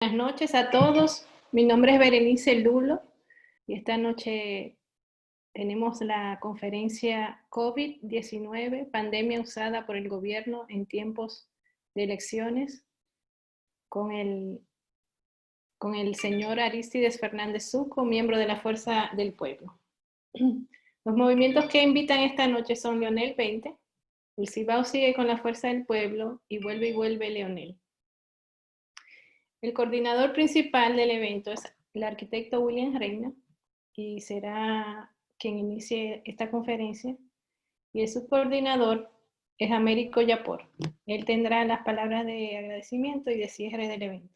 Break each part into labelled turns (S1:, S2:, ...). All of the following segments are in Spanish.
S1: Buenas noches a todos. Mi nombre es Berenice Lulo y esta noche tenemos la conferencia COVID-19, pandemia usada por el gobierno en tiempos de elecciones, con el señor Arístides Fernández Succo, miembro de la Fuerza del Pueblo. Los movimientos que invitan esta noche son Leonel 20, el Cibao sigue con la Fuerza del Pueblo y vuelve Leonel. El coordinador principal del evento es el arquitecto William Reina y será quien inicie esta conferencia. Y el subcoordinador es Américo Yapor. Él tendrá las palabras de agradecimiento y de cierre del evento.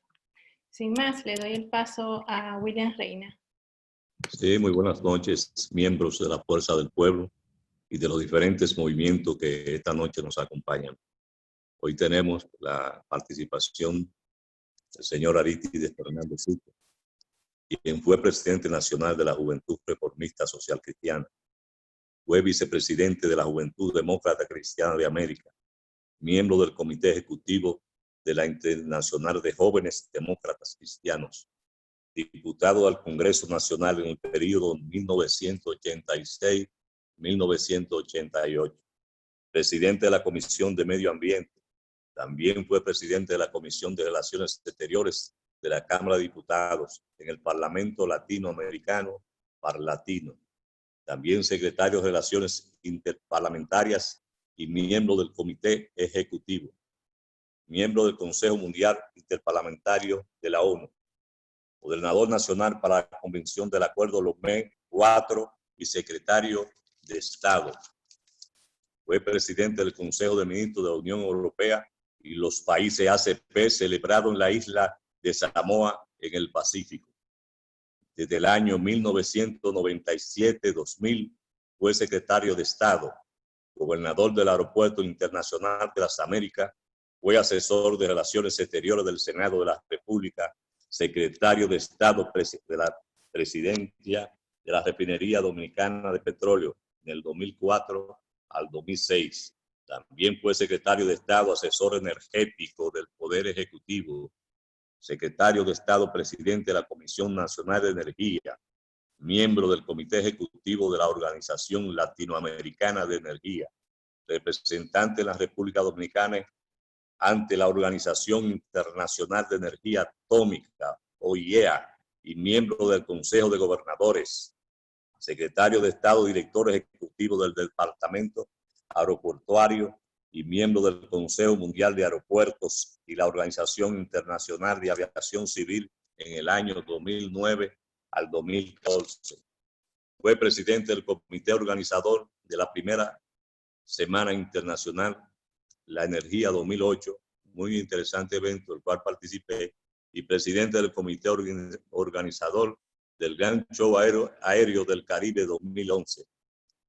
S1: Sin más, le doy el paso a William Reina.
S2: Sí, muy buenas noches, miembros de la Fuerza del Pueblo y de los diferentes movimientos que esta noche nos acompañan. Hoy tenemos la participación del señor Arístides Fernández Succo, quien fue presidente nacional de la Juventud Reformista Social Cristiana. Fue vicepresidente de la Juventud Demócrata Cristiana de América, miembro del Comité Ejecutivo de la Internacional de Jóvenes Demócratas Cristianos, diputado al Congreso Nacional en el periodo 1986-1988, presidente de la Comisión de Medio Ambiente. También fue presidente de la Comisión de Relaciones Exteriores de la Cámara de Diputados en el Parlamento Latinoamericano, Parlatino. También secretario de Relaciones Interparlamentarias y miembro del Comité Ejecutivo. Miembro del Consejo Mundial Interparlamentario de la ONU. Gobernador nacional para la Convención del Acuerdo Lomé IV y secretario de Estado. Fue presidente del Consejo de Ministros de la Unión Europea y los países ACP celebrado en la isla de Samoa en el Pacífico. Desde el año 1997-2000 fue secretario de Estado, gobernador del Aeropuerto Internacional de las Américas, fue asesor de Relaciones Exteriores del Senado de la República, secretario de Estado de la Presidencia de la Refinería Dominicana de Petróleo en el 2004 al 2006. También fue secretario de Estado, asesor energético del Poder Ejecutivo, secretario de Estado, presidente de la Comisión Nacional de Energía, miembro del Comité Ejecutivo de la Organización Latinoamericana de Energía, representante en la República Dominicana ante la Organización Internacional de Energía Atómica, OIEA, y miembro del Consejo de Gobernadores, secretario de Estado, director ejecutivo del Departamento Aeroportuario y miembro del Consejo Mundial de Aeropuertos y la Organización Internacional de Aviación Civil en el año 2009 al 2014. Fue presidente del comité organizador de la primera Semana Internacional La Energía 2008, muy interesante evento del cual participé, y presidente del comité organizador del Gran Show Aéreo del Caribe 2011.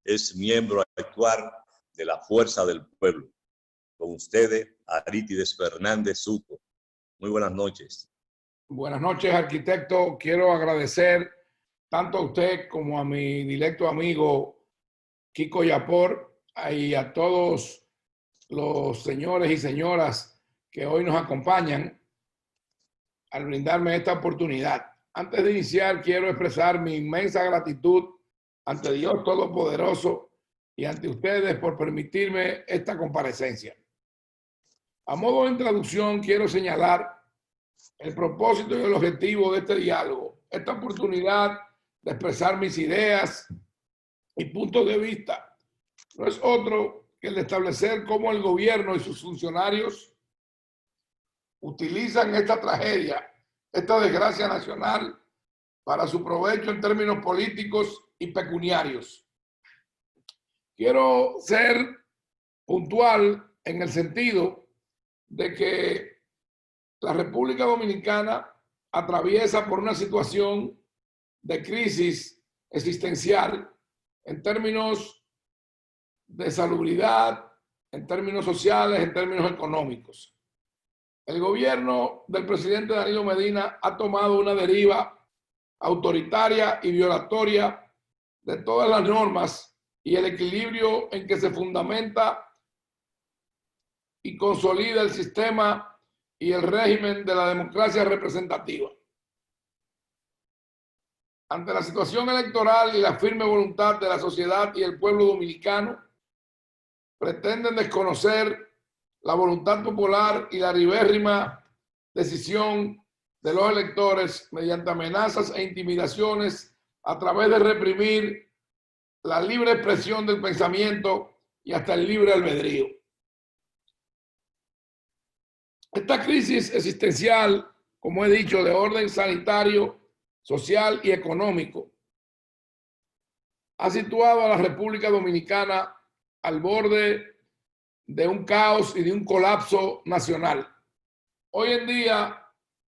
S2: Es miembro actual de la Fuerza del Pueblo. Con ustedes, Arístides Fernández Succo. Muy buenas noches.
S3: Buenas noches, arquitecto. Quiero agradecer tanto a usted como a mi directo amigo Kiko Yapor y a todos los señores y señoras que hoy nos acompañan al brindarme esta oportunidad. Antes de iniciar, quiero expresar mi inmensa gratitud ante Dios Todopoderoso y ante ustedes por permitirme esta comparecencia. A modo de introducción, quiero señalar el propósito y el objetivo de este diálogo, esta oportunidad de expresar mis ideas y puntos de vista. No es otro que el de establecer cómo el gobierno y sus funcionarios utilizan esta tragedia, esta desgracia nacional, para su provecho en términos políticos y pecuniarios. Quiero ser puntual en el sentido de que la República Dominicana atraviesa por una situación de crisis existencial en términos de salubridad, en términos sociales, en términos económicos. El gobierno del presidente Danilo Medina ha tomado una deriva autoritaria y violatoria de todas las normas y el equilibrio en que se fundamenta y consolida el sistema y el régimen de la democracia representativa. Ante la situación electoral y la firme voluntad de la sociedad y el pueblo dominicano, pretenden desconocer la voluntad popular y la libérrima decisión de los electores mediante amenazas e intimidaciones a través de reprimir la libre expresión del pensamiento y hasta el libre albedrío. Esta crisis existencial, como he dicho, de orden sanitario, social y económico, ha situado a la República Dominicana al borde de un caos y de un colapso nacional. Hoy en día,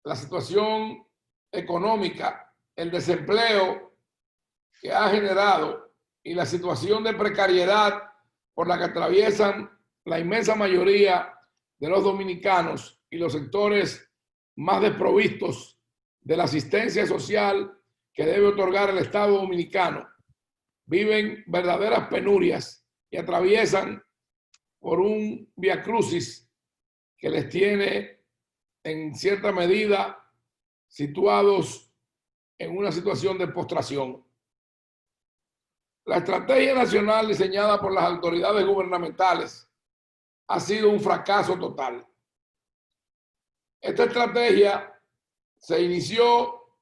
S3: la situación económica, el desempleo que ha generado y la situación de precariedad por la que atraviesan la inmensa mayoría de los dominicanos y los sectores más desprovistos de la asistencia social que debe otorgar el Estado dominicano, viven verdaderas penurias y atraviesan por un viacrucis que les tiene en cierta medida situados en una situación de postración. La estrategia nacional diseñada por las autoridades gubernamentales ha sido un fracaso total. Esta estrategia se inició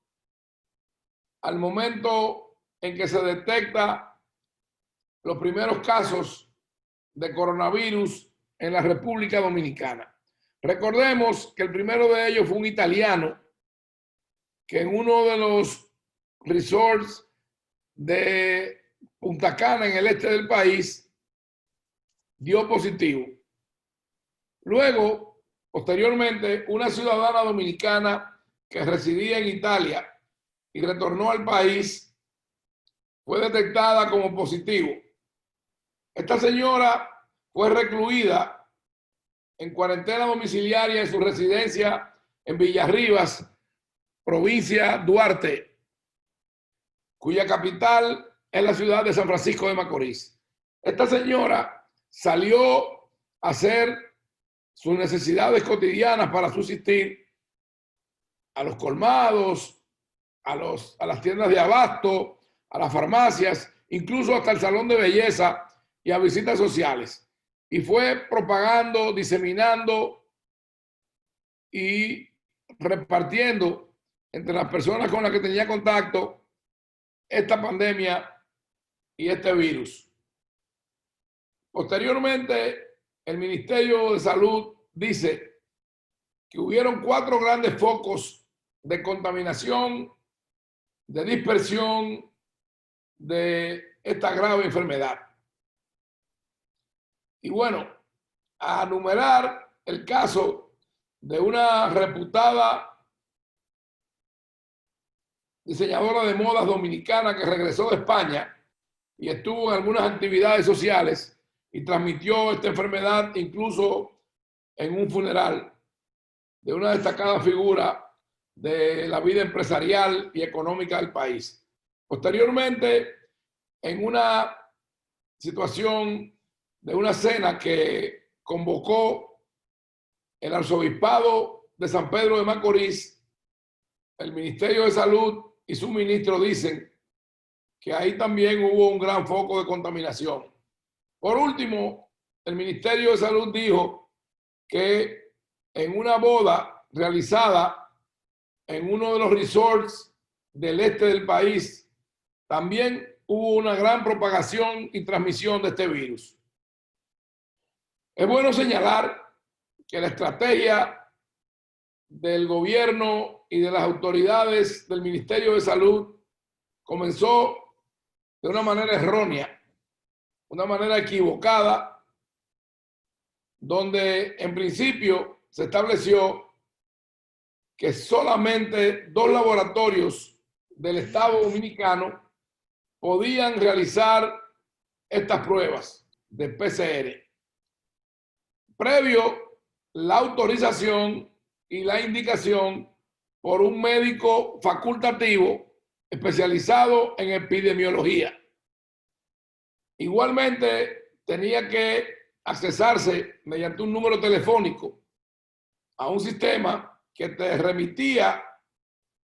S3: al momento en que se detecta los primeros casos de coronavirus en la República Dominicana. Recordemos que el primero de ellos fue un italiano que en uno de los resorts de Punta Cana, en el este del país, dio positivo. Luego, posteriormente, una ciudadana dominicana que residía en Italia y retornó al país fue detectada como positivo. Esta señora fue recluida en cuarentena domiciliaria en su residencia en Villarribas, provincia Duarte, cuya capital es la ciudad de San Francisco de Macorís. Esta señora salió a hacer sus necesidades cotidianas para subsistir a los colmados, a las tiendas de abasto, a las farmacias, incluso hasta el salón de belleza y a visitas sociales. Y fue propagando, diseminando y repartiendo entre las personas con las que tenía contacto esta pandemia y este virus. Posteriormente, el Ministerio de Salud dice que hubieron 4 grandes focos de contaminación, de dispersión de esta grave enfermedad. Y bueno, a enumerar el caso de una reputada diseñadora de modas dominicana que regresó de España y estuvo en algunas actividades sociales y transmitió esta enfermedad incluso en un funeral de una destacada figura de la vida empresarial y económica del país. Posteriormente, en una situación de una cena que convocó el arzobispado de San Pedro de Macorís, el Ministerio de Salud y su ministro dicen que ahí también hubo un gran foco de contaminación. Por último, el Ministerio de Salud dijo que en una boda realizada en uno de los resorts del este del país, también hubo una gran propagación y transmisión de este virus. Es bueno señalar que la estrategia del gobierno y de las autoridades del Ministerio de Salud comenzó de una manera errónea, una manera equivocada, donde en principio se estableció que solamente 2 laboratorios del Estado dominicano podían realizar estas pruebas de PCR, previo la autorización y la indicación por un médico facultativo especializado en epidemiología. Igualmente, tenía que accesarse mediante un número telefónico a un sistema que te remitía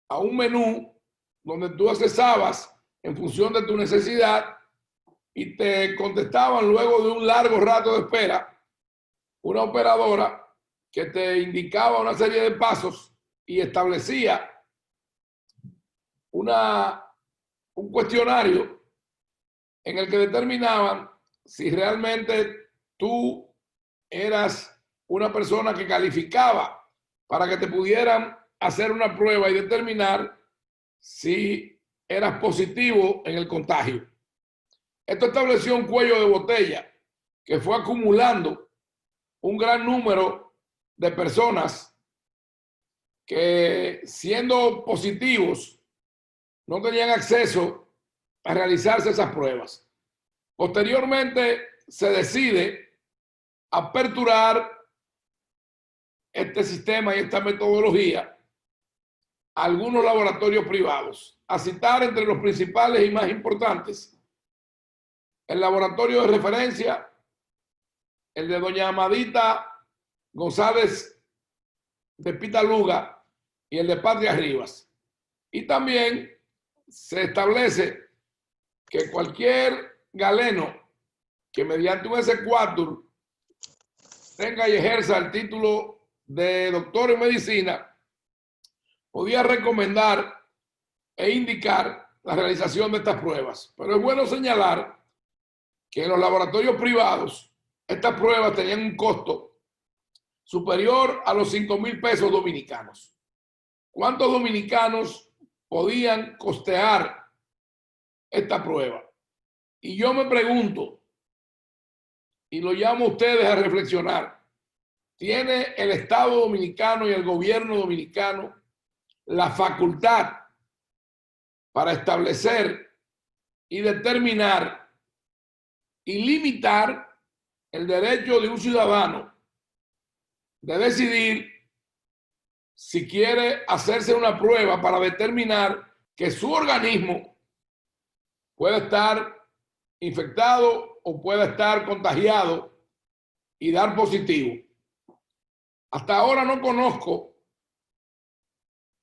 S3: a un menú donde tú accesabas en función de tu necesidad y te contestaban luego de un largo rato de espera una operadora que te indicaba una serie de pasos y establecía un cuestionario en el que determinaban si realmente tú eras una persona que calificaba para que te pudieran hacer una prueba y determinar si eras positivo en el contagio. Esto estableció un cuello de botella que fue acumulando un gran número de personas que, siendo positivos, no tenían acceso a realizarse esas pruebas. Posteriormente se decide aperturar este sistema y esta metodología a algunos laboratorios privados. A citar entre los principales y más importantes: el laboratorio de referencia, el de doña Amadita González de Pitaluga y el de Patria Rivas. Y también se establece que cualquier galeno que mediante un S4 tenga y ejerza el título de doctor en medicina podía recomendar e indicar la realización de estas pruebas. Pero es bueno señalar que en los laboratorios privados estas pruebas tenían un costo superior a los 5,000 pesos dominicanos. ¿Cuántos dominicanos podían costear esta prueba? Y yo me pregunto, y lo llamo a ustedes a reflexionar: ¿tiene el Estado dominicano y el gobierno dominicano la facultad para establecer y determinar y limitar el derecho de un ciudadano de decidir si quiere hacerse una prueba para determinar que su organismo puede estar infectado o puede estar contagiado y dar positivo? Hasta ahora no conozco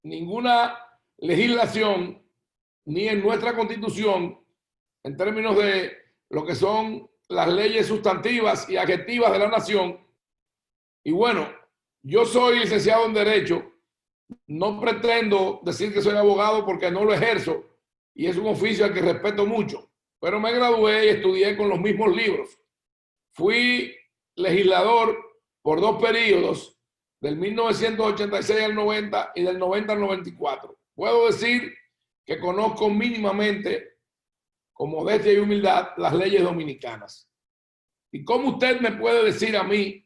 S3: ninguna legislación, ni en nuestra Constitución, en términos de lo que son las leyes sustantivas y adjetivas de la nación. Y bueno, yo soy licenciado en Derecho, no pretendo decir que soy abogado porque no lo ejerzo, y es un oficio al que respeto mucho, pero me gradué y estudié con los mismos libros. Fui legislador por 2 periodos, del 1986 al 90 y del 90 al 94. Puedo decir que conozco mínimamente, con modestia y humildad, las leyes dominicanas. ¿Y cómo usted me puede decir a mí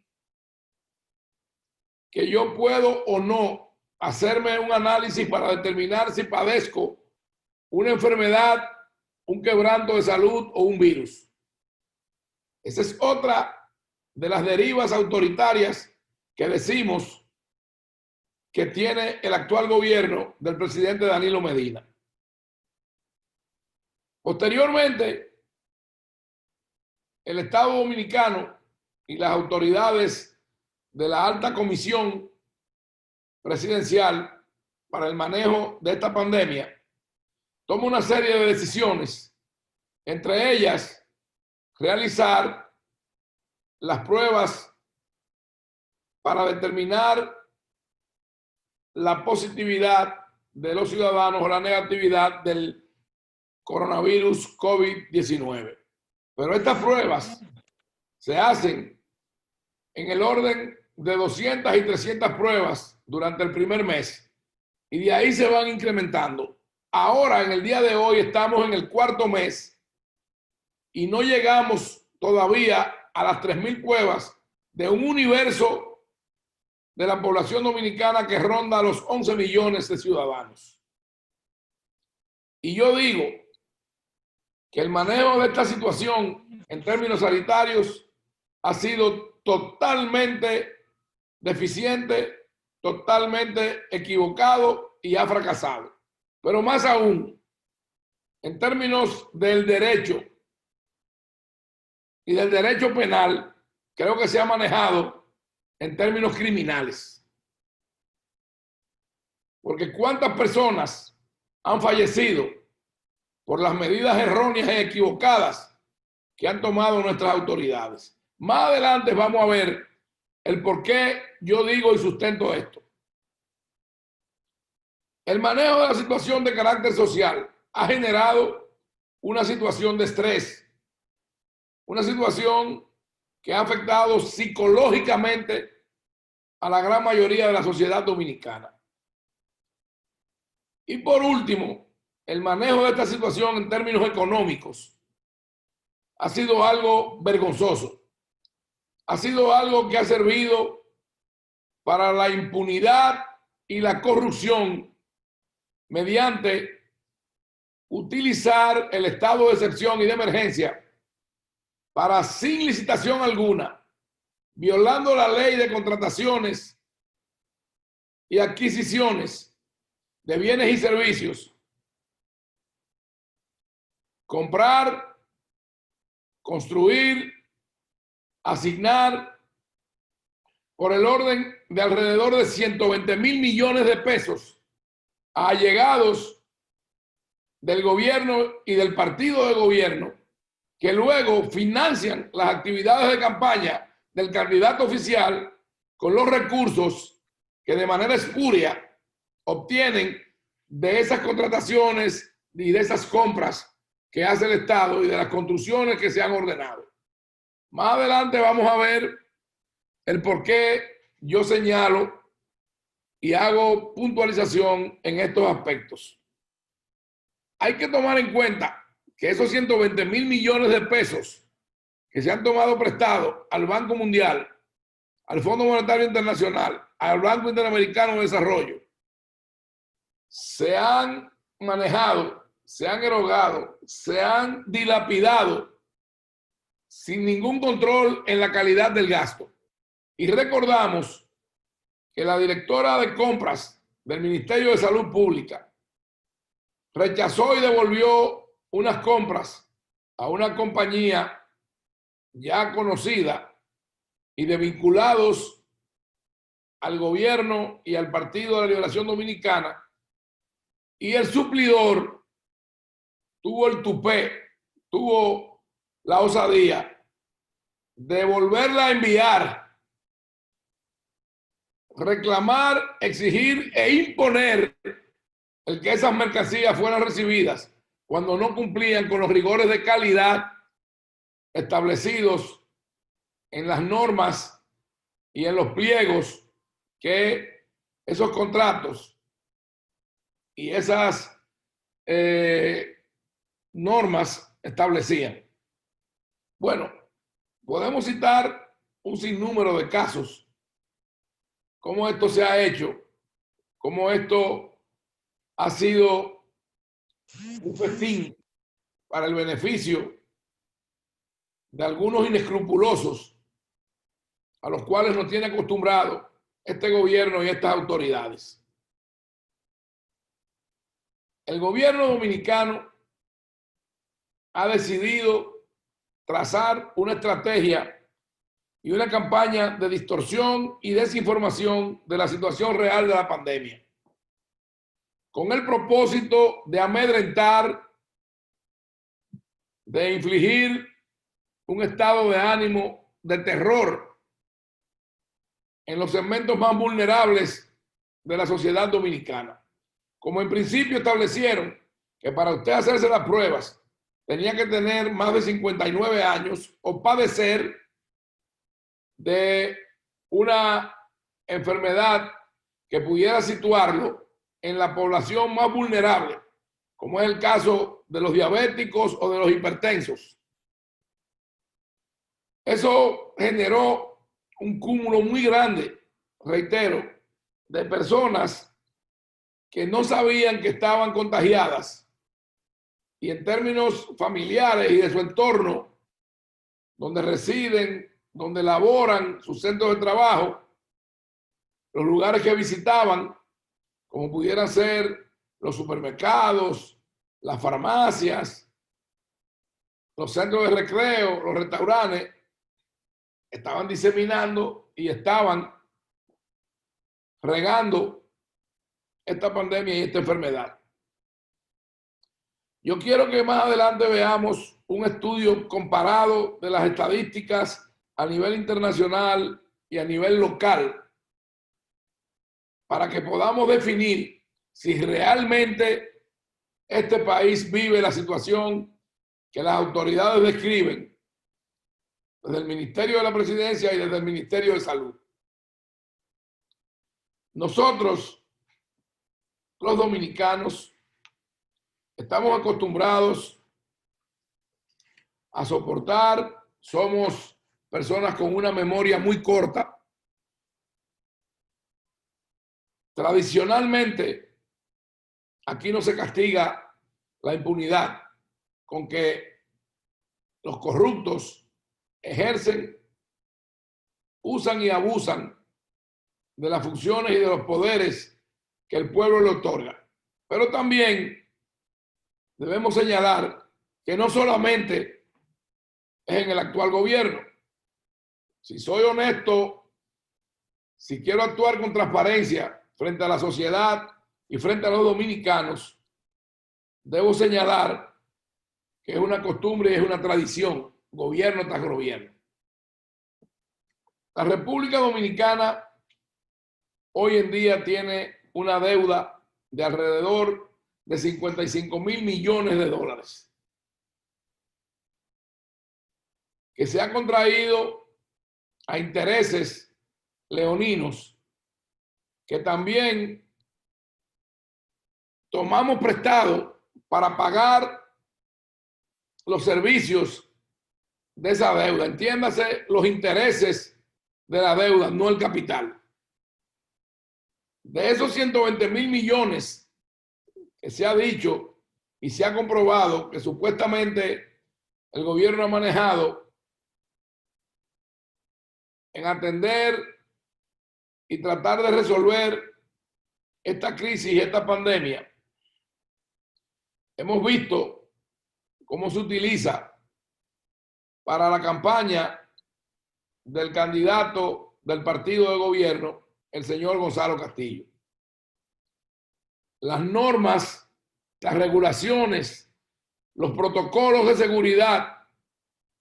S3: que yo puedo o no hacerme un análisis para determinar si padezco una enfermedad, un quebranto de salud o un virus? Esa es otra de las derivas autoritarias que decimos que tiene el actual gobierno del presidente Danilo Medina. Posteriormente, el Estado dominicano y las autoridades de la Alta Comisión Presidencial para el manejo de esta pandemia toman una serie de decisiones, entre ellas realizar las pruebas para determinar la positividad de los ciudadanos o la negatividad del coronavirus COVID-19. Pero estas pruebas se hacen en el orden de 200 y 300 pruebas durante el primer mes, y de ahí se van incrementando. Ahora, en el día de hoy, estamos en el 4º mes y no llegamos todavía a las 3,000 pruebas de un universo de la población dominicana que ronda los 11 millones de ciudadanos. Y yo digo que el manejo de esta situación en términos sanitarios ha sido totalmente deficiente, totalmente equivocado y ha fracasado. Pero más aún, en términos del derecho y del derecho penal, creo que se ha manejado en términos criminales. Porque cuántas personas han fallecido por las medidas erróneas y equivocadas que han tomado nuestras autoridades. Más adelante vamos a ver el por qué yo digo y sustento esto. El manejo de la situación de carácter social ha generado una situación de estrés, una situación que ha afectado psicológicamente a la gran mayoría de la sociedad dominicana. Y por último, el manejo de esta situación en términos económicos ha sido algo vergonzoso. Ha sido algo que ha servido para la impunidad y la corrupción mediante utilizar el estado de excepción y de emergencia para, sin licitación alguna, violando la ley de contrataciones y adquisiciones de bienes y servicios, comprar, construir, asignar por el orden de alrededor de 120,000 millones de pesos a allegados del gobierno y del partido de gobierno, que luego financian las actividades de campaña del candidato oficial con los recursos que de manera espuria obtienen de esas contrataciones y de esas compras que hace el Estado y de las construcciones que se han ordenado. Más adelante vamos a ver el por qué yo señalo y hago puntualización en estos aspectos. Hay que tomar en cuenta que esos 120,000 millones de pesos que se han tomado prestado al Banco Mundial, al Fondo Monetario Internacional, al Banco Interamericano de Desarrollo, se han manejado, se han erogado, se han dilapidado sin ningún control en la calidad del gasto. Y recordamos que la directora de compras del Ministerio de Salud Pública rechazó y devolvió unas compras a una compañía ya conocida y de vinculados al gobierno y al Partido de la Liberación Dominicana, y el suplidor tuvo el tupé, tuvo la osadía de volverla a enviar, reclamar, exigir e imponer el que esas mercancías fueran recibidas cuando no cumplían con los rigores de calidad establecidos en las normas y en los pliegos que esos contratos y esas normas establecían. Bueno, podemos citar un sinnúmero de casos, cómo esto se ha hecho, cómo esto ha sido un festín para el beneficio de algunos inescrupulosos a los cuales nos tiene acostumbrado este gobierno y estas autoridades. El gobierno dominicano ha decidido trazar una estrategia y una campaña de distorsión y desinformación de la situación real de la pandemia, con el propósito de amedrentar, de infligir un estado de ánimo de terror en los segmentos más vulnerables de la sociedad dominicana. Como en principio establecieron que para usted hacerse las pruebas tenía que tener más de 59 años o padecer de una enfermedad que pudiera situarlo en la población más vulnerable, como es el caso de los diabéticos o de los hipertensos. Eso generó un cúmulo muy grande, reitero, de personas que no sabían que estaban contagiadas y en términos familiares y de su entorno, donde residen, donde laboran, sus centros de trabajo, los lugares que visitaban, como pudieran ser los supermercados, las farmacias, los centros de recreo, los restaurantes, estaban diseminando y estaban regando esta pandemia y esta enfermedad. Yo quiero que más adelante veamos un estudio comparado de las estadísticas a nivel internacional y a nivel local para que podamos definir si realmente este país vive la situación que las autoridades describen desde el Ministerio de la Presidencia y desde el Ministerio de Salud. Nosotros, los dominicanos, estamos acostumbrados a soportar, somos personas con una memoria muy corta. Tradicionalmente, aquí no se castiga la impunidad con que los corruptos ejercen, usan y abusan de las funciones y de los poderes que el pueblo le otorga. Pero también debemos señalar que no solamente es en el actual gobierno. Si soy honesto, si quiero actuar con transparencia frente a la sociedad y frente a los dominicanos, debo señalar que es una costumbre y es una tradición, gobierno tras gobierno. La República Dominicana hoy en día tiene una deuda de alrededor de 55.000 millones de dólares, que se ha contraído a intereses leoninos, que también tomamos prestado para pagar los servicios de esa deuda. Entiéndase, los intereses de la deuda, no el capital. De esos 120.000 millones que se ha dicho y se ha comprobado que supuestamente el gobierno ha manejado en atender y tratar de resolver esta crisis y esta pandemia, hemos visto cómo se utiliza para la campaña del candidato del partido de gobierno, el señor Gonzalo Castillo. Las normas, las regulaciones, los protocolos de seguridad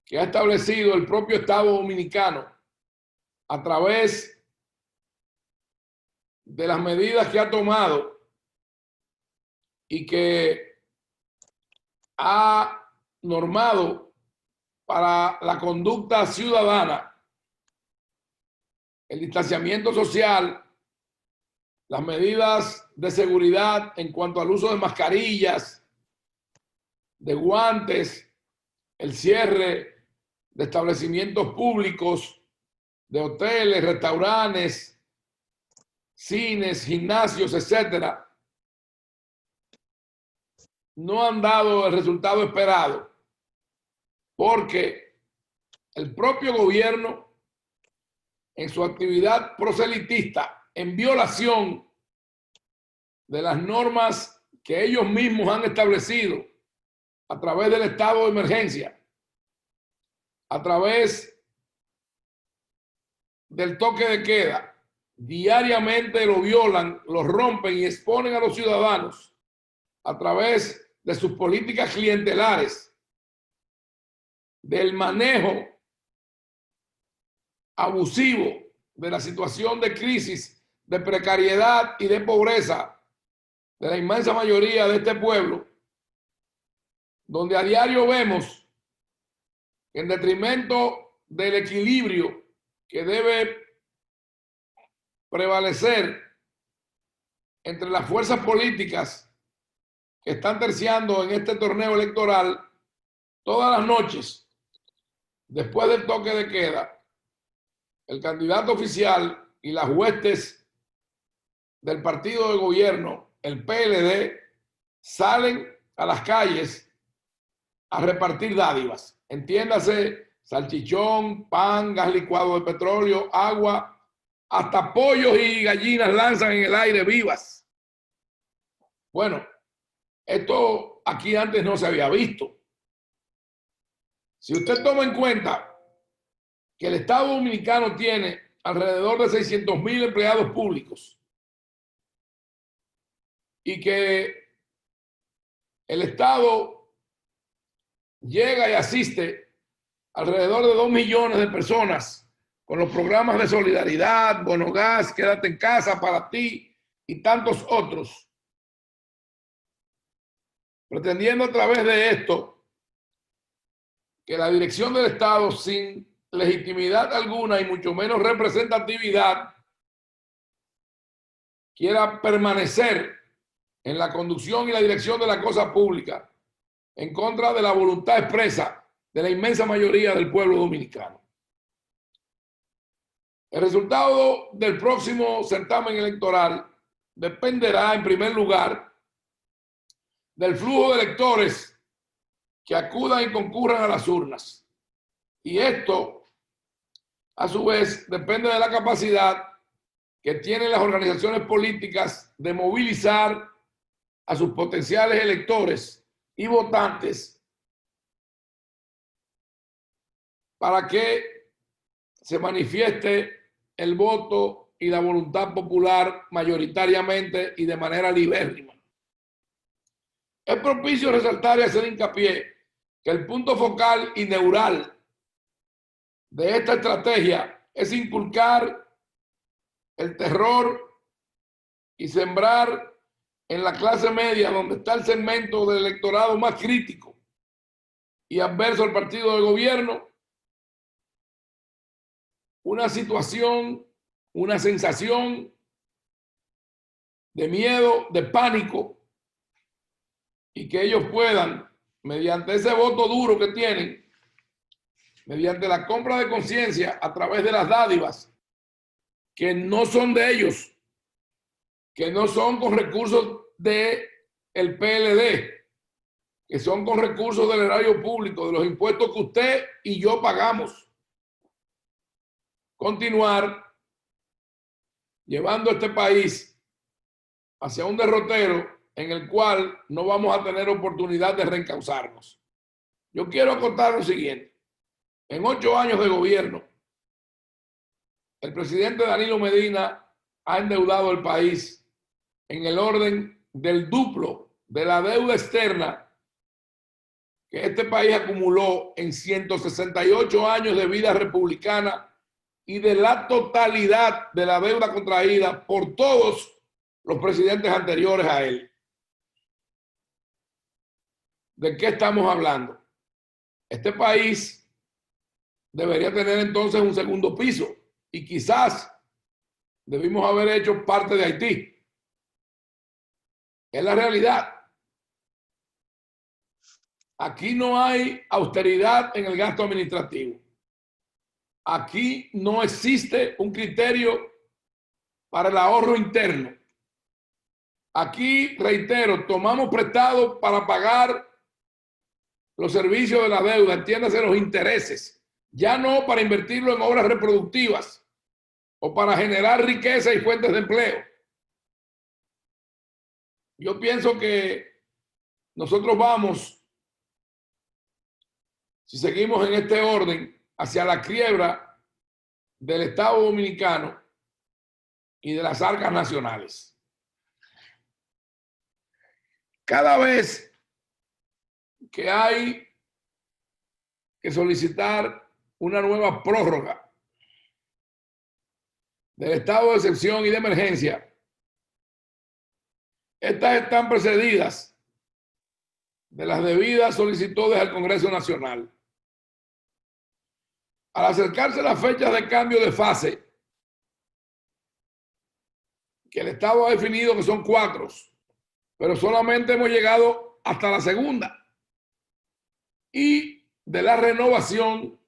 S3: que ha establecido el propio Estado dominicano a través de las medidas que ha tomado y que ha normado para la conducta ciudadana, el distanciamiento social, las medidas de seguridad en cuanto al uso de mascarillas, de guantes, el cierre de establecimientos públicos, de hoteles, restaurantes, cines, gimnasios, etcétera, no han dado el resultado esperado porque el propio gobierno, en su actividad proselitista, en violación de las normas que ellos mismos han establecido a través del estado de emergencia, a través del toque de queda, diariamente lo violan, lo rompen y exponen a los ciudadanos a través de sus políticas clientelares, del manejo abusivo de la situación de crisis, de precariedad y de pobreza de la inmensa mayoría de este pueblo, donde a diario vemos que en detrimento del equilibrio que debe prevalecer entre las fuerzas políticas que están terciando en este torneo electoral, todas las noches, después del toque de queda, el candidato oficial y las huestes del partido de gobierno, el PLD, salen a las calles a repartir dádivas. Entiéndase, salchichón, pan, gas licuado de petróleo, agua, hasta pollos y gallinas lanzan en el aire vivas. Bueno, esto aquí antes no se había visto. Si usted toma en cuenta que el Estado Dominicano tiene alrededor de 600.000 empleados públicos y que el Estado llega y asiste alrededor de 2 millones de personas con los programas de solidaridad, Bono Gas, Quédate en Casa para ti y tantos otros, pretendiendo a través de esto que la dirección del Estado, sin legitimidad alguna y mucho menos representatividad, quiera permanecer en la conducción y la dirección de la cosa pública en contra de la voluntad expresa de la inmensa mayoría del pueblo dominicano. El resultado del próximo certamen electoral dependerá, en primer lugar, del flujo de electores que acudan y concurran a las urnas. Y esto, a su vez, depende de la capacidad que tienen las organizaciones políticas de movilizar a sus potenciales electores y votantes para que se manifieste el voto y la voluntad popular mayoritariamente y de manera libérrima. Es propicio resaltar y hacer hincapié que el punto focal y neural de esta estrategia es inculcar el terror y sembrar en la clase media, donde está el segmento del electorado más crítico y adverso al partido de gobierno, una situación, una sensación de miedo, de pánico, y que ellos puedan, mediante ese voto duro que tienen, mediante la compra de conciencia a través de las dádivas, que no son de ellos, que no son con recursos del PLD, que son con recursos del erario público, de los impuestos que usted y yo pagamos. Continuar llevando a este país hacia un derrotero en el cual no vamos a tener oportunidad de reencauzarnos. Yo quiero acotar lo siguiente. En 8 años de gobierno, el presidente Danilo Medina ha endeudado el país en el orden del duplo de la deuda externa que este país acumuló en 168 años de vida republicana y de la totalidad de la deuda contraída por todos los presidentes anteriores a él. ¿De qué estamos hablando? Este país debería tener entonces un segundo piso y quizás debimos haber hecho parte de Haití. Es la realidad. Aquí no hay austeridad en el gasto administrativo. Aquí no existe un criterio para el ahorro interno. Aquí, reitero, tomamos prestado para pagar los servicios de la deuda, entiéndase los intereses, ya no para invertirlo en obras reproductivas o para generar riqueza y fuentes de empleo. Yo pienso que nosotros vamos, si seguimos en este orden, hacia la quiebra del Estado Dominicano y de las arcas nacionales. Cada vez que hay que solicitar una nueva prórroga del estado de excepción y de emergencia, estas están precedidas de las debidas solicitudes al Congreso Nacional. Al acercarse las fechas de cambio de fase, que el Estado ha definido que son 4, pero solamente hemos llegado hasta la segunda, y de la renovación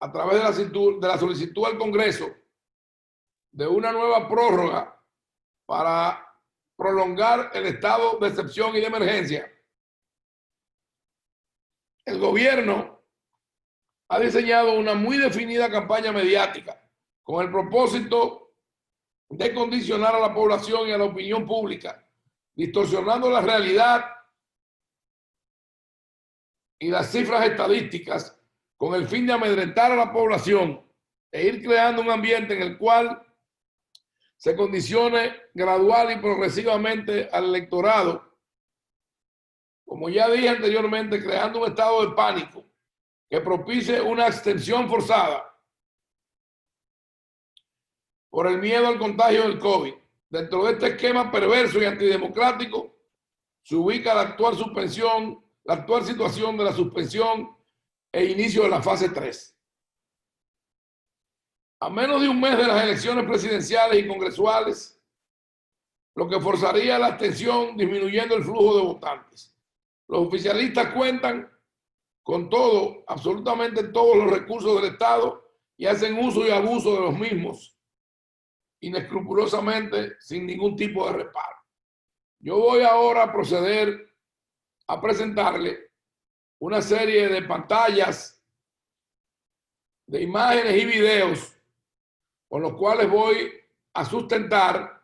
S3: a través de la solicitud al Congreso de una nueva prórroga para prolongar el estado de excepción y de emergencia, el gobierno ha diseñado una muy definida campaña mediática con el propósito de condicionar a la población y a la opinión pública, distorsionando la realidad y las cifras estadísticas con el fin de amedrentar a la población e ir creando un ambiente en el cual se condicione gradual y progresivamente al electorado, como ya dije anteriormente, creando un estado de pánico que propicie una abstención forzada por el miedo al contagio del COVID. Dentro de este esquema perverso y antidemocrático se ubica la actual situación de la suspensión e inicio de la fase 3. A menos de un mes de las elecciones presidenciales y congresuales, lo que forzaría la abstención disminuyendo el flujo de votantes. Los oficialistas cuentan con todo, absolutamente todos los recursos del Estado y hacen uso y abuso de los mismos inescrupulosamente sin ningún tipo de reparo. Yo voy ahora a proceder a presentarle una serie de pantallas, de imágenes y videos con los cuales voy a sustentar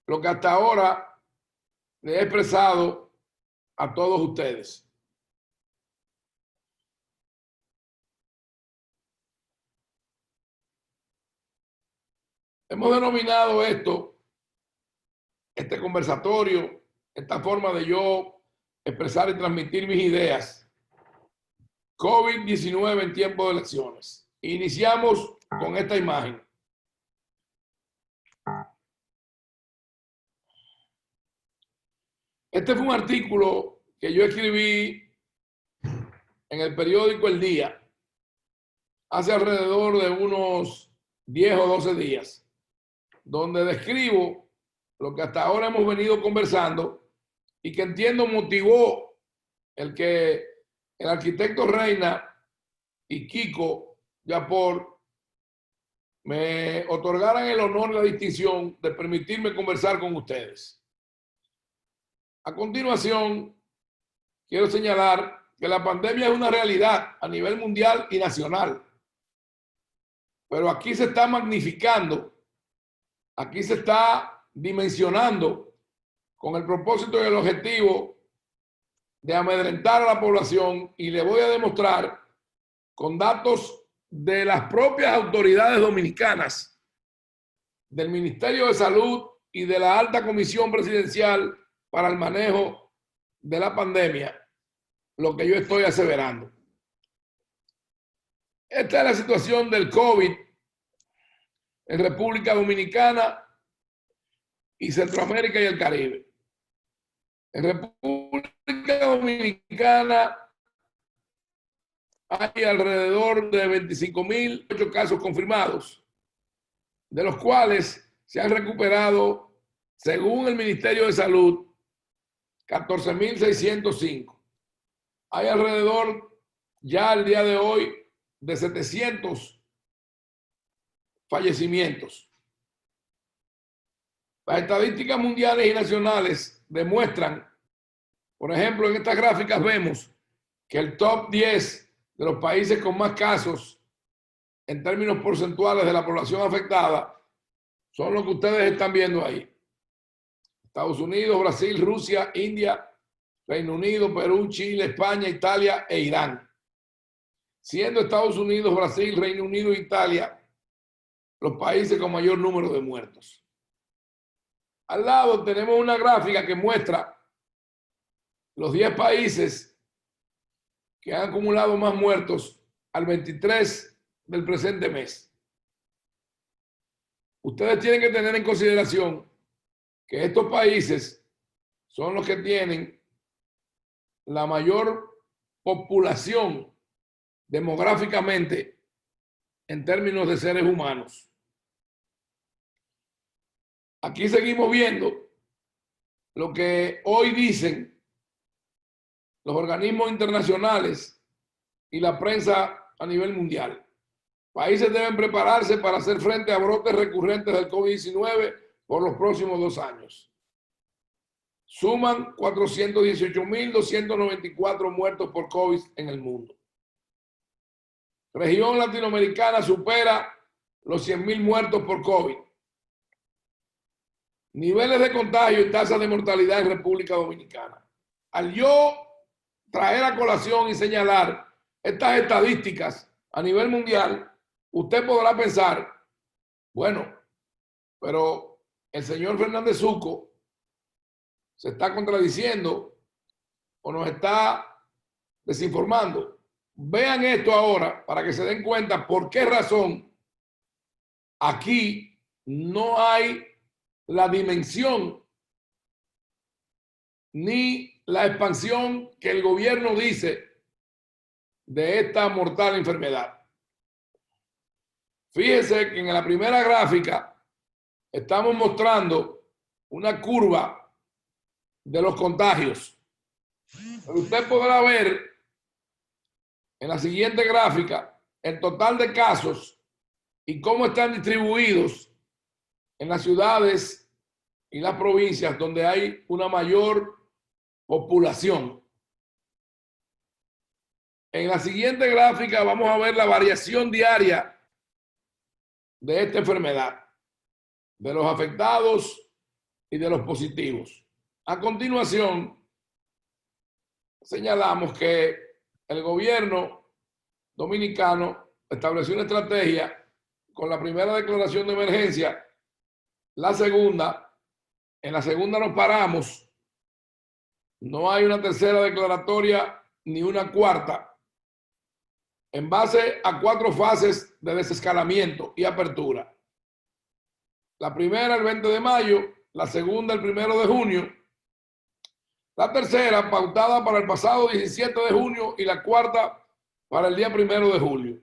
S3: lo que hasta ahora le he expresado a todos ustedes. Hemos denominado este conversatorio, esta forma de yo expresar y transmitir mis ideas, COVID-19 en tiempo de elecciones. Iniciamos con esta imagen. Este fue un artículo que yo escribí en el periódico El Día hace alrededor de unos 10 o 12 días, donde describo lo que hasta ahora hemos venido conversando y que entiendo motivó el que el arquitecto Reina y Kiko Yapor me otorgaran el honor y la distinción de permitirme conversar con ustedes. A continuación, quiero señalar que la pandemia es una realidad a nivel mundial y nacional, pero aquí se está magnificando, aquí se está dimensionando con el propósito y el objetivo de amedrentar a la población, y le voy a demostrar con datos de las propias autoridades dominicanas, del Ministerio de Salud y de la Alta Comisión Presidencial para el Manejo de la Pandemia, lo que yo estoy aseverando. Esta es la situación del COVID en República Dominicana y Centroamérica y el Caribe. En República Dominicana hay alrededor de 25.008 casos confirmados, de los cuales se han recuperado, según el Ministerio de Salud, 14.605. Hay alrededor, ya al día de hoy, de 700 fallecimientos. Las estadísticas mundiales y nacionales demuestran, por ejemplo, en estas gráficas vemos que el top 10 de los países con más casos en términos porcentuales de la población afectada son los que ustedes están viendo ahí. Estados Unidos, Brasil, Rusia, India, Reino Unido, Perú, Chile, España, Italia e Irán. Siendo Estados Unidos, Brasil, Reino Unido e Italia los países con mayor número de muertos. Al lado tenemos una gráfica que muestra los 10 países que han acumulado más muertos al 23 del presente mes. Ustedes tienen que tener en consideración que estos países son los que tienen la mayor población demográficamente en términos de seres humanos. Aquí seguimos viendo lo que hoy dicen los organismos internacionales y la prensa a nivel mundial. Países deben prepararse para hacer frente a brotes recurrentes del COVID-19 por los próximos 2 años. Suman 418.294 muertos por COVID en el mundo. Región latinoamericana supera los 100.000 muertos por COVID. Niveles de contagio y tasas de mortalidad en República Dominicana. Al yo traer a colación y señalar estas estadísticas a nivel mundial, usted podrá pensar, bueno, Pero el señor Fernández Zucco se está contradiciendo o nos está desinformando. Vean esto ahora para que se den cuenta por qué razón aquí no hay la dimensión ni la expansión que el gobierno dice de esta mortal enfermedad. Fíjense que en la primera gráfica estamos mostrando una curva de los contagios. Pero usted podrá ver en la siguiente gráfica el total de casos y cómo están distribuidos en las ciudades y las provincias donde hay una mayor población. En la siguiente gráfica vamos a ver la variación diaria de esta enfermedad, de los afectados y de los positivos. A continuación, señalamos que el gobierno dominicano estableció una estrategia con la primera declaración de emergencia, la segunda, en la segunda nos paramos, no hay una tercera declaratoria ni una cuarta, en base a 4 fases de desescalamiento y apertura. La primera el 20 de mayo, la segunda el 1 de junio, la tercera pautada para el pasado 17 de junio y la cuarta para el día 1 de julio.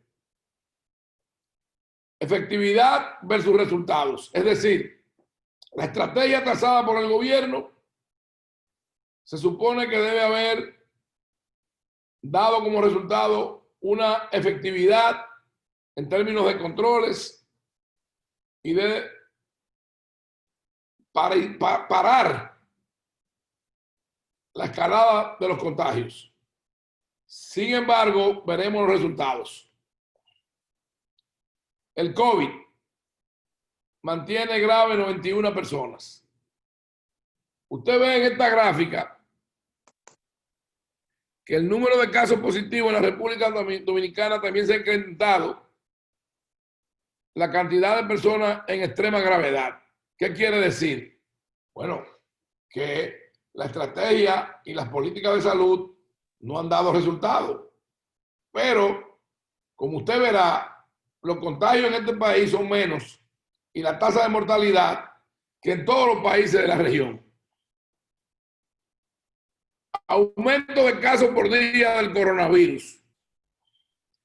S3: Efectividad versus resultados, es decir, la estrategia trazada por el gobierno se supone que debe haber dado como resultado una efectividad en términos de controles y de parar la escalada de los contagios. Sin embargo, veremos los resultados. El COVID mantiene grave 91 personas. Usted ve en esta gráfica que el número de casos positivos en la República Dominicana también se ha incrementado la cantidad de personas en extrema gravedad. ¿Qué quiere decir? Bueno, que la estrategia y las políticas de salud no han dado resultados. Pero, como usted verá, los contagios en este país son menos y la tasa de mortalidad que en todos los países de la región. Aumento de casos por día del coronavirus.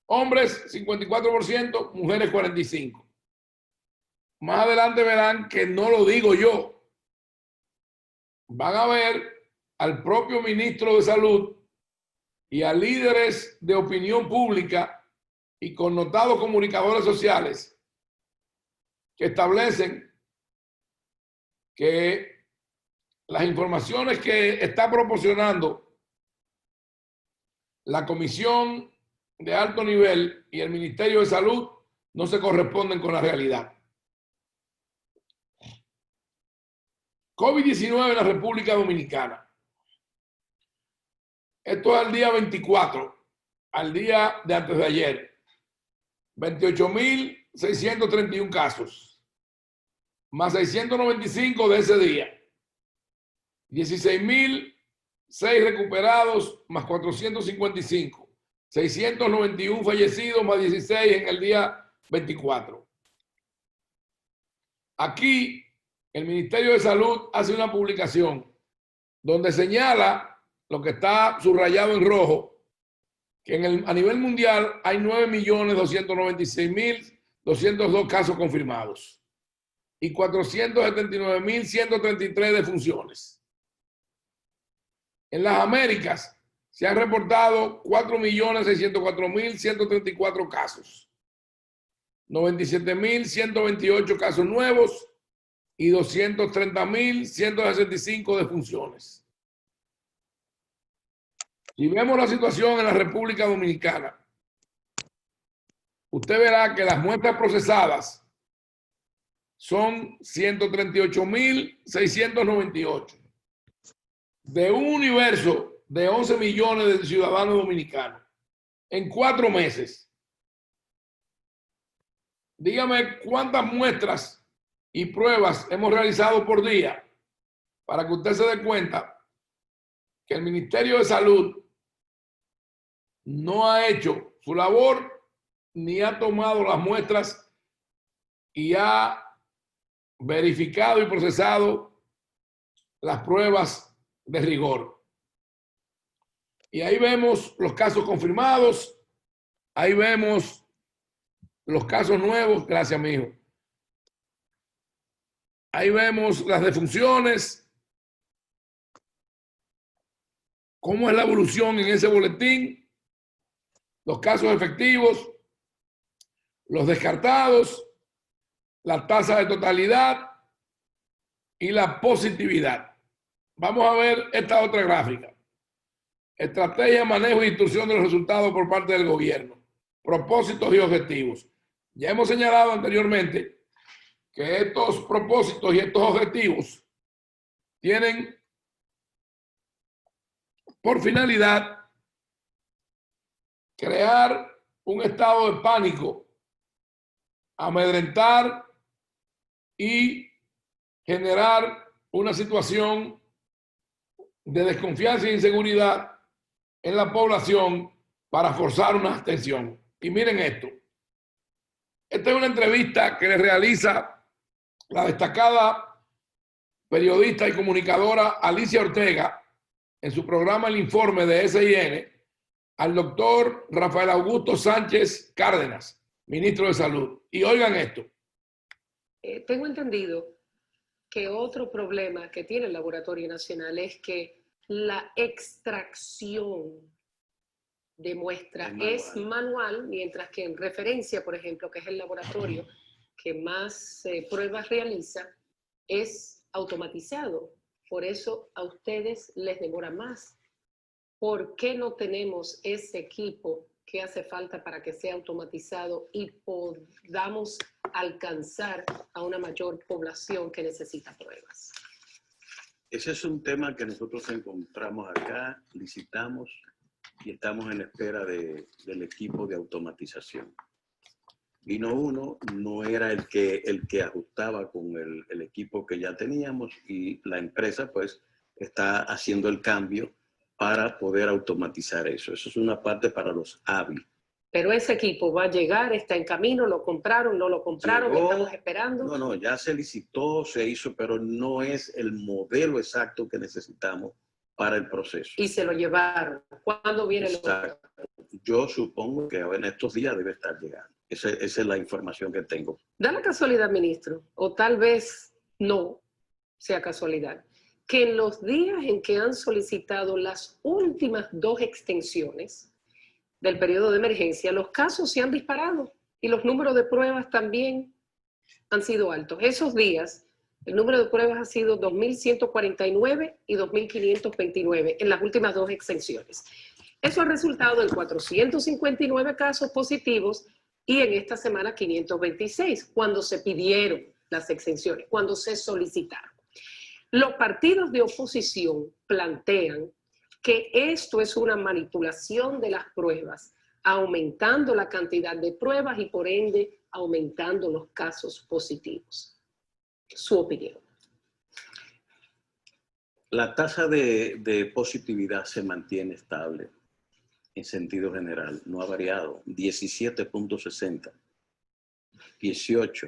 S3: Hombres 54%, mujeres 45%. Más adelante verán que no lo digo yo. Van a ver al propio ministro de Salud y a líderes de opinión pública y connotados comunicadores sociales que establecen que las informaciones que está proporcionando la Comisión de Alto Nivel y el Ministerio de Salud no se corresponden con la realidad. COVID-19 en la República Dominicana. Esto es al día 24, al día de antes de ayer. 28.631 casos, más 695 de ese día. 16.006 recuperados, más 455. 691 fallecidos, más 16 en el día 24. Aquí, el Ministerio de Salud hace una publicación donde señala lo que está subrayado en rojo, que a nivel mundial hay 9.296.202 casos confirmados y 479.133 defunciones. En las Américas se han reportado 4.604.134 casos, 97.128 casos nuevos y 230.165 defunciones. Si vemos la situación en la República Dominicana, usted verá que las muestras procesadas son 138.698 de un universo de 11 millones de ciudadanos dominicanos en 4 meses. Dígame cuántas muestras y pruebas hemos realizado por día, para que usted se dé cuenta que el Ministerio de Salud no ha hecho su labor ni ha tomado las muestras y ha verificado y procesado las pruebas de rigor. Y ahí vemos los casos confirmados, ahí vemos los casos nuevos, gracias mijo. Ahí vemos las defunciones, cómo es la evolución en ese boletín, los casos efectivos, los descartados, la tasa de totalidad y la positividad. Vamos a ver esta otra gráfica. Estrategia, manejo e instrucción de los resultados por parte del gobierno. Propósitos y objetivos. Ya hemos señalado anteriormente que estos propósitos y estos objetivos tienen por finalidad crear un estado de pánico, amedrentar y generar una situación de desconfianza e inseguridad en la población para forzar una abstención. Y miren esto. Esta es una entrevista que le realiza la destacada periodista y comunicadora Alicia Ortega en su programa El Informe de SIN al doctor Rafael Augusto Sánchez Cárdenas, ministro de Salud. Y oigan esto.
S4: Tengo entendido que otro problema que tiene el Laboratorio Nacional es que la extracción de muestra es manual, mientras que en referencia, por ejemplo, que es el laboratorio que más pruebas realiza, es automatizado. Por eso a ustedes les demora más. ¿Por qué no tenemos ese equipo que hace falta para que sea automatizado y podamos alcanzar a una mayor población que necesita pruebas?
S5: Ese es un tema que nosotros encontramos acá, licitamos y estamos en espera del equipo de automatización. Vino uno, no era el que ajustaba con el equipo que ya teníamos y la empresa pues está haciendo el cambio para poder automatizar eso. Eso es una parte para los hábiles.
S4: Pero ese equipo va a llegar, está en camino, lo compraron, no lo compraron,
S5: Llegó,
S4: estamos esperando.
S5: No, ya se licitó, se hizo, pero no es el modelo exacto que necesitamos para el proceso.
S4: Y se lo llevaron. ¿Cuándo viene el
S5: otro? Yo supongo que en estos días debe estar llegando. Esa es la información que tengo.
S4: Da la casualidad, ministro, o tal vez no sea casualidad, que en los días en que han solicitado las últimas 2 extensiones del periodo de emergencia, los casos se han disparado y los números de pruebas también han sido altos. Esos días, el número de pruebas ha sido 2.149 y 2.529 en las últimas 2 extensiones. Eso ha resultado en 459 casos positivos y en esta semana 526, cuando se pidieron las exenciones, cuando se solicitaron. Los partidos de oposición plantean que esto es una manipulación de las pruebas, aumentando la cantidad de pruebas y por ende aumentando los casos positivos. Su opinión.
S5: La tasa de positividad se mantiene estable en sentido general, no ha variado, 17.60, 18,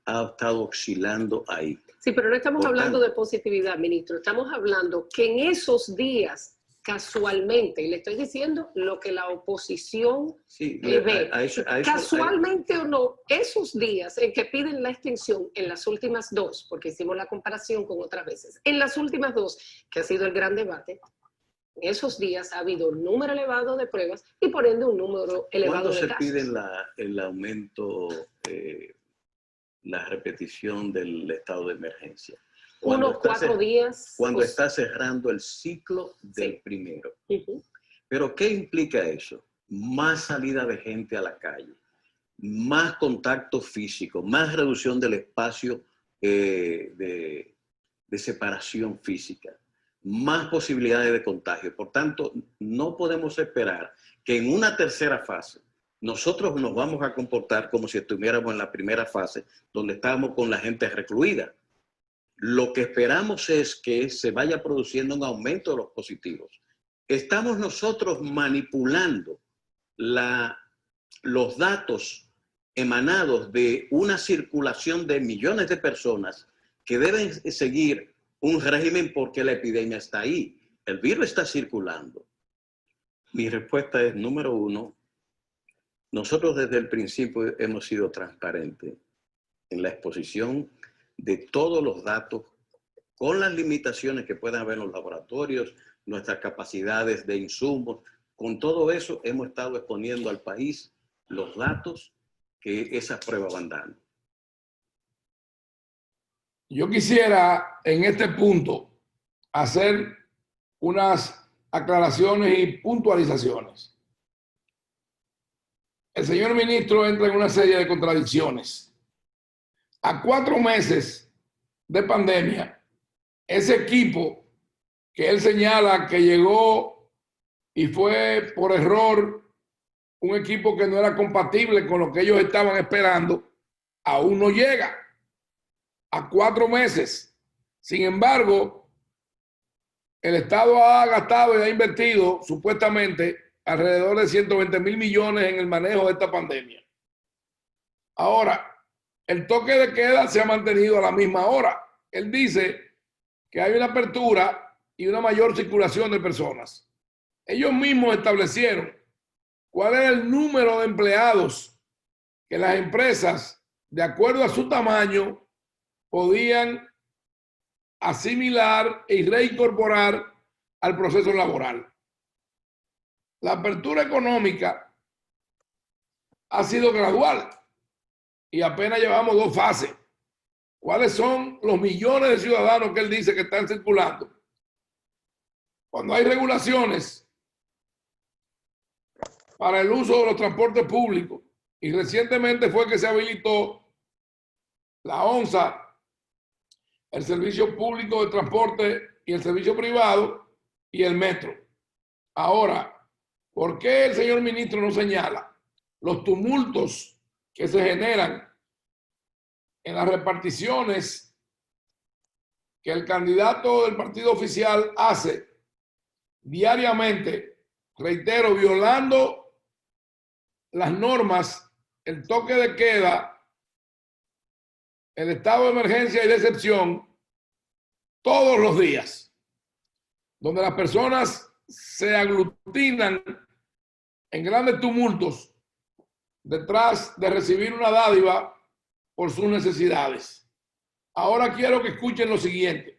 S5: ha estado oscilando ahí.
S4: Sí, pero no estamos hablando de positividad, ministro, estamos hablando que en esos días, casualmente, y le estoy diciendo lo que la oposición ve, casualmente o no, esos días en que piden la extensión en las últimas 2, porque hicimos la comparación con otras veces, en las últimas 2, que ha sido el gran debate, en esos días ha habido un número elevado de pruebas y por ende un número elevado de casos.
S5: ¿Cuándo se pide el aumento, la repetición del estado de emergencia?
S4: Unos 4 días.
S5: Cuando está cerrando el ciclo del primero. ¿Pero qué implica eso? Más salida de gente a la calle, más contacto físico, más reducción del espacio de separación física, más posibilidades de contagio. Por tanto, no podemos esperar que en una tercera fase, nosotros nos vamos a comportar como si estuviéramos en la primera fase, donde estábamos con la gente recluida. Lo que esperamos es que se vaya produciendo un aumento de los positivos. Estamos nosotros manipulando los datos emanados de una circulación de millones de personas que deben seguir un régimen porque la epidemia está ahí. El virus está circulando. Mi respuesta es, número uno, nosotros desde el principio hemos sido transparentes en la exposición de todos los datos con las limitaciones que puedan haber en los laboratorios, nuestras capacidades de insumos. Con todo eso hemos estado exponiendo al país los datos que esas pruebas van dando.
S3: Yo quisiera en este punto hacer unas aclaraciones y puntualizaciones. El señor ministro entra en una serie de contradicciones. A 4 meses de pandemia, ese equipo que él señala que llegó y fue por error un equipo que no era compatible con lo que ellos estaban esperando, aún no llega a 4 meses. Sin embargo, el Estado ha gastado y ha invertido supuestamente alrededor de 120.000 millones en el manejo de esta pandemia. Ahora, el toque de queda se ha mantenido a la misma hora. Él dice que hay una apertura y una mayor circulación de personas. Ellos mismos establecieron cuál era el número de empleados que las empresas, de acuerdo a su tamaño, podían asimilar y reincorporar al proceso laboral. La apertura económica ha sido gradual y apenas llevamos 2 fases. ¿Cuáles son los millones de ciudadanos que él dice que están circulando? Cuando hay regulaciones para el uso de los transportes públicos, y recientemente fue que se habilitó la ONSA, el Servicio Público de Transporte y el Servicio Privado y el Metro. Ahora, ¿por qué el señor ministro no señala los tumultos que se generan en las reparticiones que el candidato del partido oficial hace diariamente, reitero, violando las normas, el toque de queda, el estado de emergencia y de excepción, todos los días, donde las personas se aglutinan en grandes tumultos detrás de recibir una dádiva por sus necesidades? Ahora quiero que escuchen lo siguiente,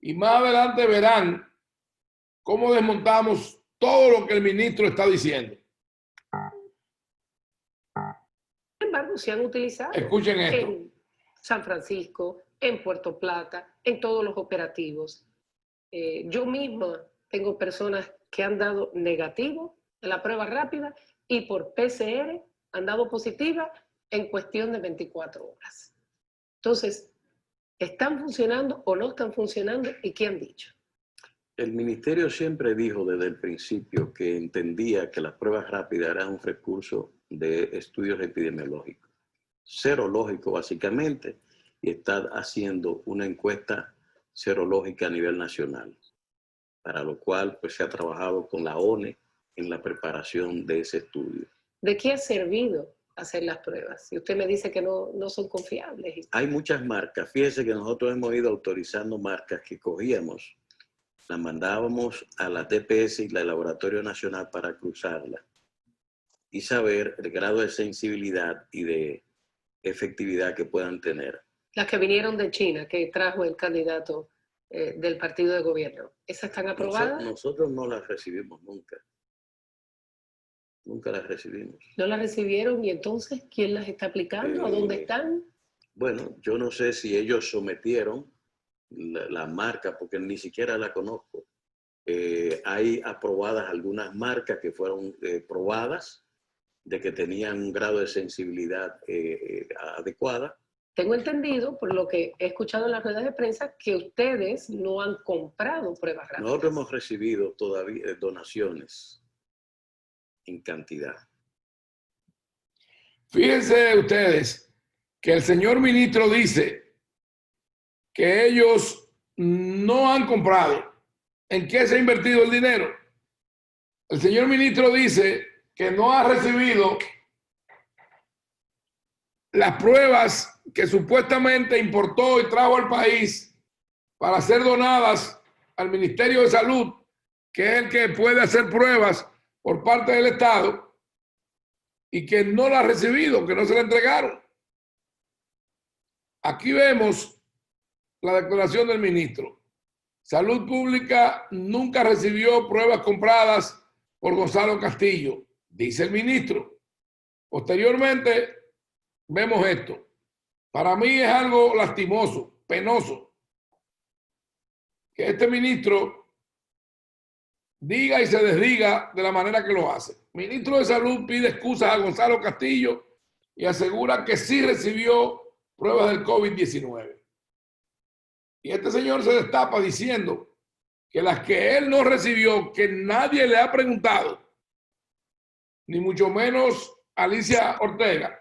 S3: y más adelante verán cómo desmontamos todo lo que el ministro está diciendo.
S4: Sin embargo, se han utilizado
S3: Escuchen esto.
S4: en San Francisco, en Puerto Plata, en todos los operativos. Yo misma tengo personas que han dado negativo en la prueba rápida y por PCR han dado positiva en cuestión de 24 horas. Entonces, ¿están funcionando o no están funcionando? ¿Y qué han dicho?
S5: El ministerio siempre dijo desde el principio que entendía que las pruebas rápidas eran un recurso de estudios epidemiológicos, serológico básicamente, y está haciendo una encuesta serológica a nivel nacional, para lo cual pues, se ha trabajado con la ONE en la preparación de ese estudio.
S4: ¿De qué ha servido hacer las pruebas? Si usted me dice que no son confiables.
S5: Hay muchas marcas. Fíjese que nosotros hemos ido autorizando marcas que cogíamos, las mandábamos a la TPS y al Laboratorio Nacional para cruzarlas y saber el grado de sensibilidad y de efectividad que puedan tener.
S4: Las que vinieron de China, que trajo el candidato del partido de gobierno, ¿esas están aprobadas?
S5: Nosotros no las recibimos nunca. Nunca las recibimos.
S4: ¿No las recibieron? ¿Y entonces quién las está aplicando? ¿A dónde están?
S5: Bueno, yo no sé si ellos sometieron la marca, porque ni siquiera la conozco. Hay aprobadas algunas marcas que fueron probadas de que tenían un grado de sensibilidad adecuada.
S4: Tengo entendido, por lo que he escuchado en las ruedas de prensa, que ustedes no han comprado pruebas rápidas.
S5: Nosotros hemos recibido todavía donaciones en cantidad.
S3: Fíjense ustedes que el señor ministro dice que ellos no han comprado. ¿En qué se ha invertido el dinero? El señor ministro dice que no ha recibido las pruebas que supuestamente importó y trajo al país para ser donadas al Ministerio de Salud, que es el que puede hacer pruebas por parte del Estado, y que no la ha recibido, que no se la entregaron. Aquí vemos la declaración del ministro. Salud Pública nunca recibió pruebas compradas por Gonzalo Castillo, dice el ministro. Posteriormente, vemos esto. Para mí es algo lastimoso, penoso, que este ministro diga y se desdiga de la manera que lo hace. El ministro de Salud pide excusas a Gonzalo Castillo y asegura que sí recibió pruebas del COVID-19. Y este señor se destapa diciendo que las que él no recibió, que nadie le ha preguntado, ni mucho menos Alicia Ortega,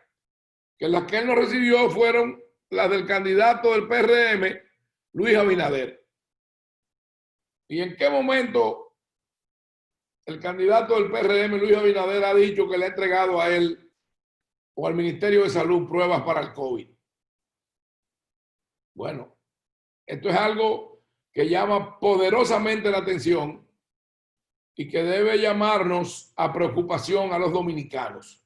S3: que las que él no recibió fueron las del candidato del PRM, Luis Abinader. ¿Y en qué momento el candidato del PRM, Luis Abinader, ha dicho que le ha entregado a él o al Ministerio de Salud pruebas para el COVID? Bueno, esto es algo que llama poderosamente la atención y que debe llamarnos a preocupación a los dominicanos,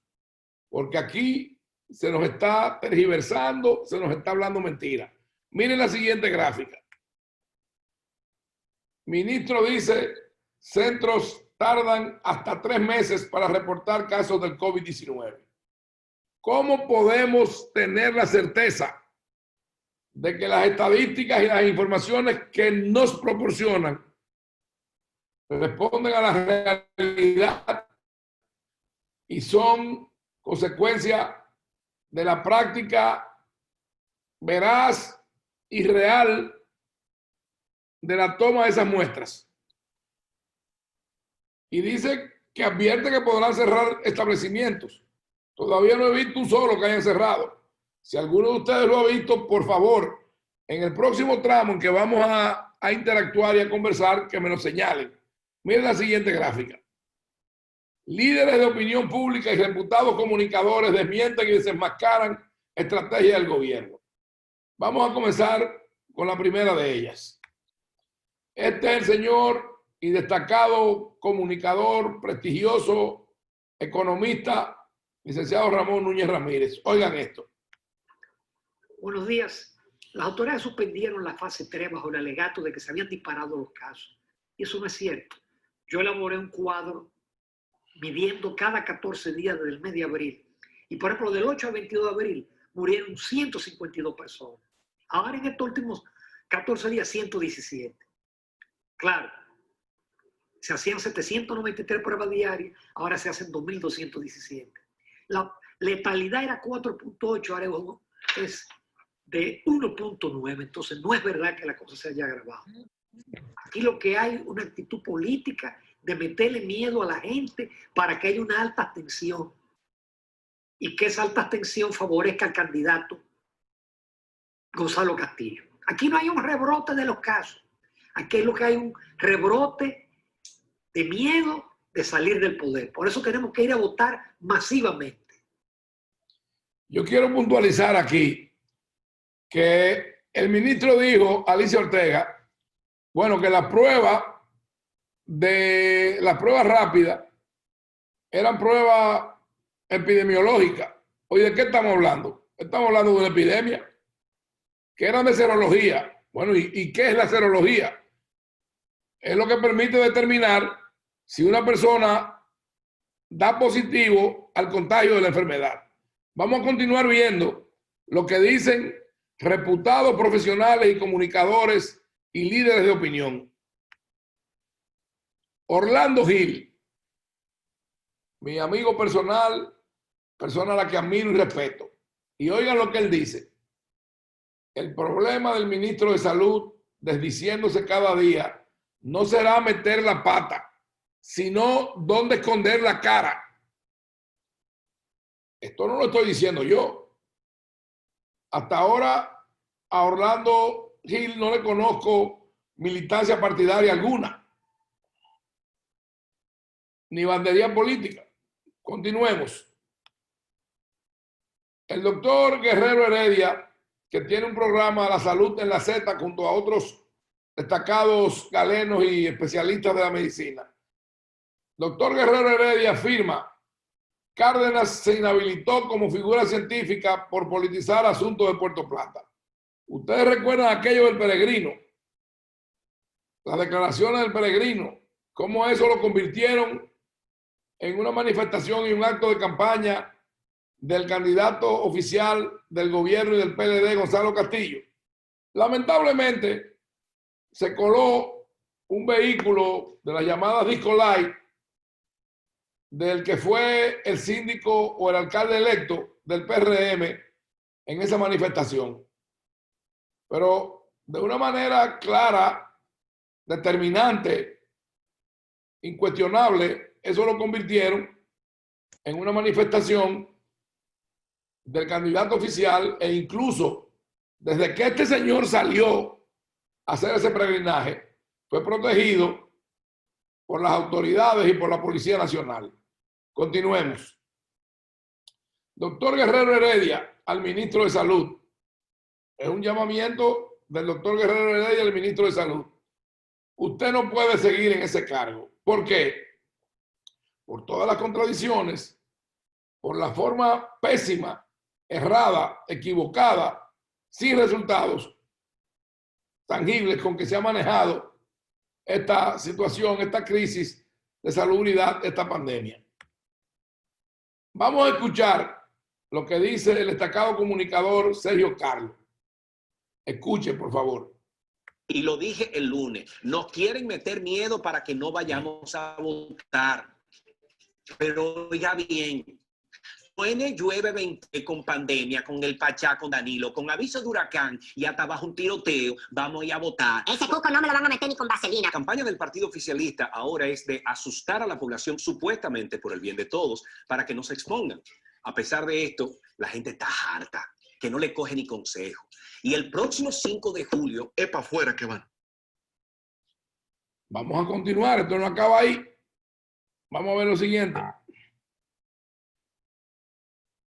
S3: porque aquí se nos está tergiversando, se nos está hablando mentira. Miren la siguiente gráfica. Ministro dice, centros tardan hasta 3 meses para reportar casos del COVID-19. ¿Cómo podemos tener la certeza de que las estadísticas y las informaciones que nos proporcionan responden a la realidad y son consecuencia de la práctica veraz y real de la toma de esas muestras? Y dice que advierte que podrán cerrar establecimientos. Todavía no he visto un solo que hayan cerrado. Si alguno de ustedes lo ha visto, por favor, en el próximo tramo en que vamos a interactuar y a conversar, que me lo señalen. Miren la siguiente gráfica. Líderes de opinión pública y reputados comunicadores desmienten y desenmascaran estrategias del gobierno. Vamos a comenzar con la primera de ellas. Este es el señor y destacado comunicador, prestigioso, economista, licenciado Ramón Núñez Ramírez. Oigan esto.
S6: Buenos días. Las autoridades suspendieron la fase 3 bajo el alegato de que se habían disparado los casos. Y eso no es cierto. Yo elaboré un cuadro midiendo cada 14 días del mes de abril. Y por ejemplo, del 8 al 22 de abril murieron 152 personas. Ahora en estos últimos 14 días, 117. Claro, se hacían 793 pruebas diarias, ahora se hacen 2.217. La letalidad era 4.8, ahora es de 1.9, entonces no es verdad que la cosa se haya agravado. Aquí lo que hay es una actitud política de meterle miedo a la gente para que haya una alta abstención y que esa alta abstención favorezca al candidato Gonzalo Castillo. Aquí no hay un rebrote de los casos, aquí es lo que hay un rebrote de miedo de salir del poder. Por eso tenemos que ir a votar masivamente.
S3: Yo quiero puntualizar aquí que el ministro dijo, Alicia Ortega, bueno, que la prueba rápida eran pruebas epidemiológicas. Oye, ¿de qué estamos hablando? Estamos hablando de una epidemia, que eran de serología. Bueno, ¿y qué es la serología? Es lo que permite determinar si una persona da positivo al contagio de la enfermedad. Vamos a continuar viendo lo que dicen reputados profesionales y comunicadores y líderes de opinión. Orlando Gil, mi amigo personal, persona a la que admiro y respeto. Y oigan lo que él dice. El problema del ministro de Salud, desdiciéndose cada día, no será meter la pata, sino dónde esconder la cara. Esto no lo estoy diciendo yo. Hasta ahora a Orlando Gil no le conozco militancia partidaria alguna, ni bandería política. Continuemos. El doctor Guerrero Heredia, que tiene un programa de la salud en la Z junto a otros destacados galenos y especialistas de la medicina. Doctor Guerrero Heredia afirma: Cárdenas se inhabilitó como figura científica por politizar asuntos de Puerto Plata. Ustedes recuerdan aquello del Peregrino, las declaraciones del Peregrino, cómo eso lo convirtieron en una manifestación y un acto de campaña del candidato oficial del gobierno y del PLD, Gonzalo Castillo. Lamentablemente, se coló un vehículo de las llamadas Disco Light del que fue el síndico o el alcalde electo del PRM en esa manifestación. Pero de una manera clara, determinante, incuestionable, eso lo convirtieron en una manifestación del candidato oficial, e incluso desde que este señor salió a hacer ese peregrinaje, fue protegido por las autoridades y por la Policía Nacional. Continuemos. Doctor Guerrero Heredia al ministro de Salud. Es un llamamiento del doctor Guerrero Heredia al ministro de Salud. Usted no puede seguir en ese cargo. ¿Por qué? Por todas las contradicciones, por la forma pésima, errada, equivocada, sin resultados tangibles con que se ha manejado esta situación, esta crisis de salubridad, esta pandemia. Vamos a escuchar lo que dice el destacado comunicador Sergio Carlos. Escuchen, por favor.
S7: Y lo dije el lunes, nos quieren meter miedo para que no vayamos a votar. Pero oiga bien, llueve 20 con pandemia, con el Pachá, con Danilo, con aviso de huracán y hasta bajo un tiroteo, vamos a ir a votar.
S8: Ese cuco no me lo van a meter ni con vaselina.
S7: La campaña del partido oficialista ahora es de asustar a la población supuestamente por el bien de todos, para que no se expongan. A pesar de esto, la gente está harta, que no le coge ni consejo. Y el próximo 5 de julio es para afuera que van.
S3: Vamos a continuar, esto no acaba ahí. Vamos a ver lo siguiente.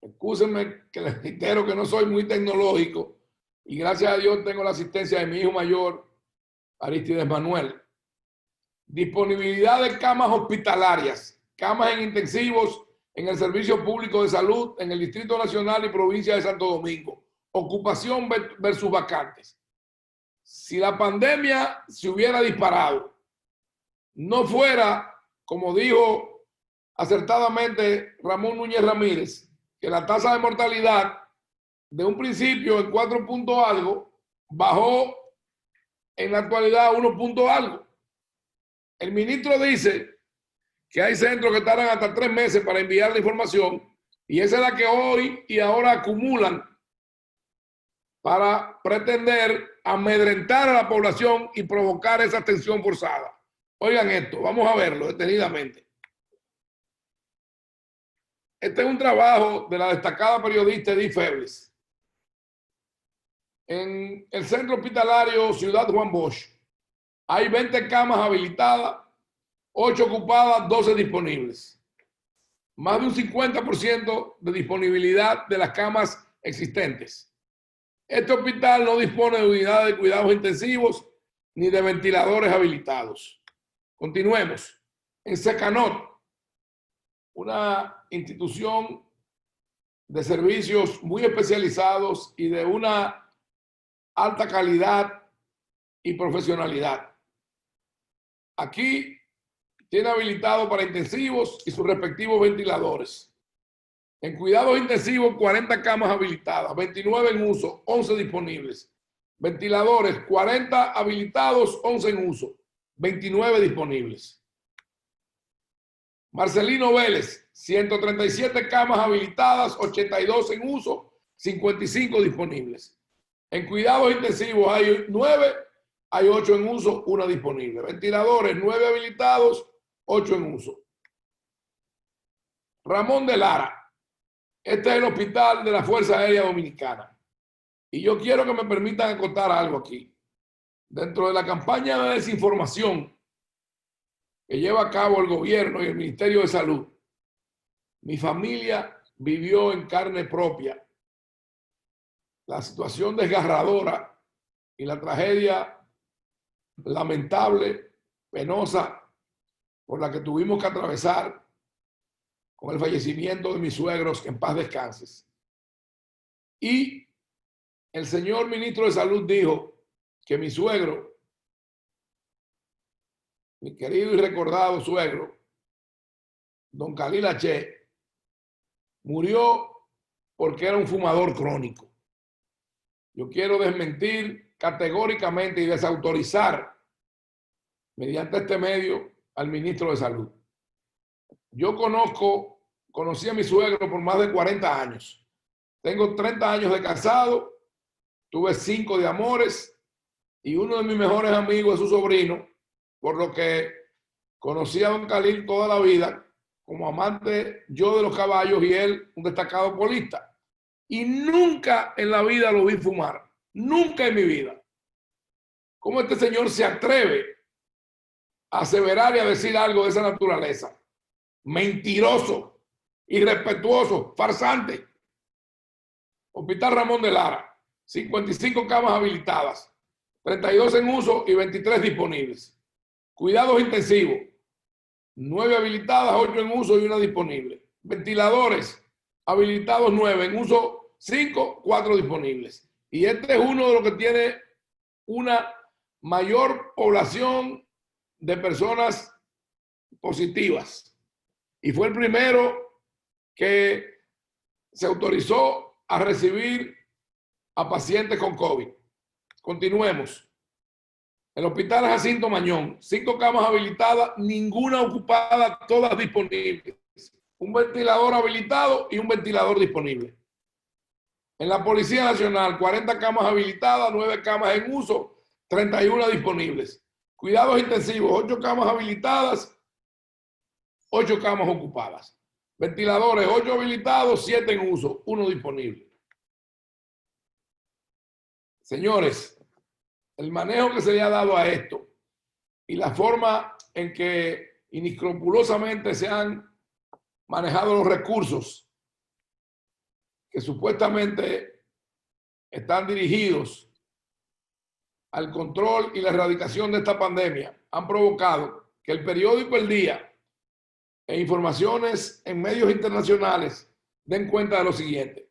S3: Excúsenme que les reitero que no soy muy tecnológico y gracias a Dios tengo la asistencia de mi hijo mayor, Aristides Manuel. Disponibilidad de camas hospitalarias, camas en intensivos en el Servicio Público de Salud en el Distrito Nacional y provincia de Santo Domingo. Ocupación versus vacantes. Si la pandemia se hubiera disparado, no fuera, como dijo acertadamente Ramón Núñez Ramírez, que la tasa de mortalidad de un principio en 4 punto algo bajó en la actualidad a 1 punto algo. El ministro dice que hay centros que tardan hasta 3 meses para enviar la información y esa es la que hoy y ahora acumulan para pretender amedrentar a la población y provocar esa tensión forzada. Oigan esto, vamos a verlo detenidamente. Este es un trabajo de la destacada periodista Edith Febles. En el centro hospitalario Ciudad Juan Bosch hay 20 camas habilitadas, 8 ocupadas, 12 disponibles. Más de un 50% de disponibilidad de las camas existentes. Este hospital no dispone de unidades de cuidados intensivos ni de ventiladores habilitados. Continuemos. En Secanot, una institución de servicios muy especializados y de una alta calidad y profesionalidad. Aquí tiene habilitado para intensivos y sus respectivos ventiladores. En cuidados intensivos, 40 camas habilitadas, 29 en uso, 11 disponibles. Ventiladores, 40 habilitados, 11 en uso, 29 disponibles. Marcelino Vélez, 137 camas habilitadas, 82 en uso, 55 disponibles. En cuidados intensivos hay 9, hay 8 en uso, 1 disponible. Ventiladores, 9 habilitados, 8 en uso. Ramón de Lara, Este es el hospital de la Fuerza Aérea Dominicana. Y yo quiero que me permitan acotar algo aquí. Dentro de la campaña de desinformación que lleva a cabo el gobierno y el Ministerio de Salud, mi familia vivió en carne propia la situación desgarradora y la tragedia lamentable, penosa, por la que tuvimos que atravesar con el fallecimiento de mis suegros, que en paz descanses. Y el señor ministro de Salud dijo que mi suegro, mi querido y recordado suegro, don Khalil Aché, murió porque era un fumador crónico. Yo quiero desmentir categóricamente y desautorizar mediante este medio al ministro de Salud. Yo conocí a mi suegro por más de 40 años. Tengo 30 años de casado, tuve 5 de amores y uno de mis mejores amigos es su sobrino, por lo que conocí a don Khalil toda la vida como amante yo de los caballos y él un destacado polista. Y nunca en la vida lo vi fumar, nunca en mi vida. ¿Cómo este señor se atreve a aseverar y a decir algo de esa naturaleza? Mentiroso, irrespetuoso, farsante. Hospital Ramón de Lara, 55 camas habilitadas, 32 en uso y 23 disponibles. Cuidados intensivos, 9 habilitadas, 8 en uso y 1 disponible. Ventiladores habilitados 9, en uso 5, 4 disponibles. Y este es uno de los que tiene una mayor población de personas positivas. Y fue el primero que se autorizó a recibir a pacientes con COVID. Continuemos. El hospital Jacinto Mañón, 5 camas habilitadas, ninguna ocupada, todas disponibles. Un ventilador habilitado y un ventilador disponible. En la Policía Nacional, 40 camas habilitadas, 9 camas en uso, 31 disponibles. Cuidados intensivos, 8 camas habilitadas, 8 camas ocupadas. Ventiladores, 8 habilitados, 7 en uso, 1 disponible. Señores, el manejo que se le ha dado a esto y la forma en que inescrupulosamente se han manejado los recursos que supuestamente están dirigidos al control y la erradicación de esta pandemia han provocado que el periódico El Día e informaciones en medios internacionales den cuenta de lo siguiente.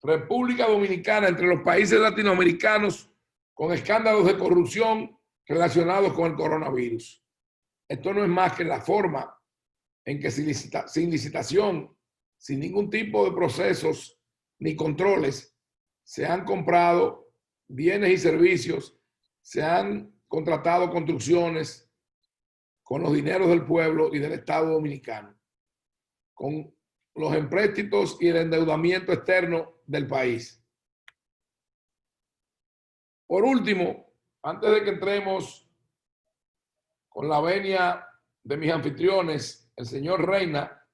S3: República Dominicana entre los países latinoamericanos con escándalos de corrupción relacionados con el coronavirus. Esto no es más que la forma en que sin licitación, sin ningún tipo de procesos ni controles, se han comprado bienes y servicios, se han contratado construcciones con los dineros del pueblo y del Estado dominicano, con los empréstitos y el endeudamiento externo del país. Por último, antes de que entremos con la venia de mis anfitriones, el señor Reina,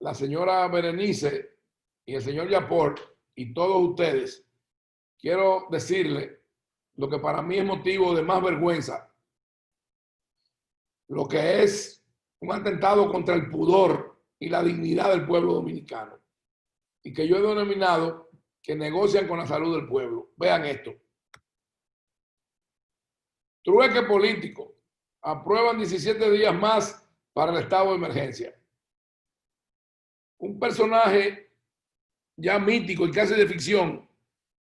S3: la señora Berenice y el señor Yapor y todos ustedes, quiero decirle lo que para mí es motivo de más vergüenza, lo que es un atentado contra el pudor y la dignidad del pueblo dominicano, y que yo he denominado que negocian con la salud del pueblo. Vean esto. Trueque político. Aprueban 17 días más para el estado de emergencia. Un personaje ya mítico y casi de ficción,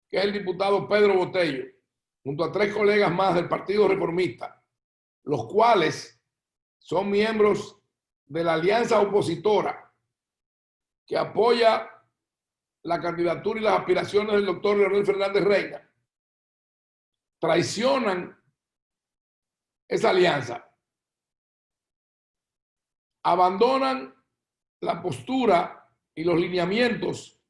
S3: que es el diputado Pedro Botello, junto a 3 colegas más del Partido Reformista, los cuales son miembros de la alianza opositora que apoya la candidatura y las aspiraciones del doctor Leonel Fernández Reina, traicionan esa alianza, abandonan la postura y los lineamientos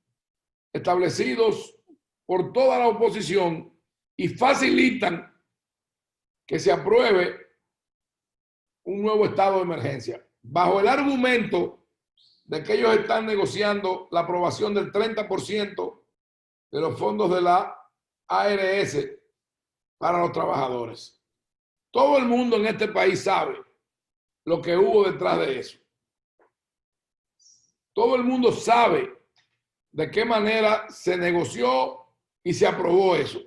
S3: establecidos por toda la oposición y facilitan que se apruebe un nuevo estado de emergencia, bajo el argumento de que ellos están negociando la aprobación del 30% de los fondos de la ARS para los trabajadores. Todo el mundo en este país sabe lo que hubo detrás de eso. Todo el mundo sabe de qué manera se negoció y se aprobó eso.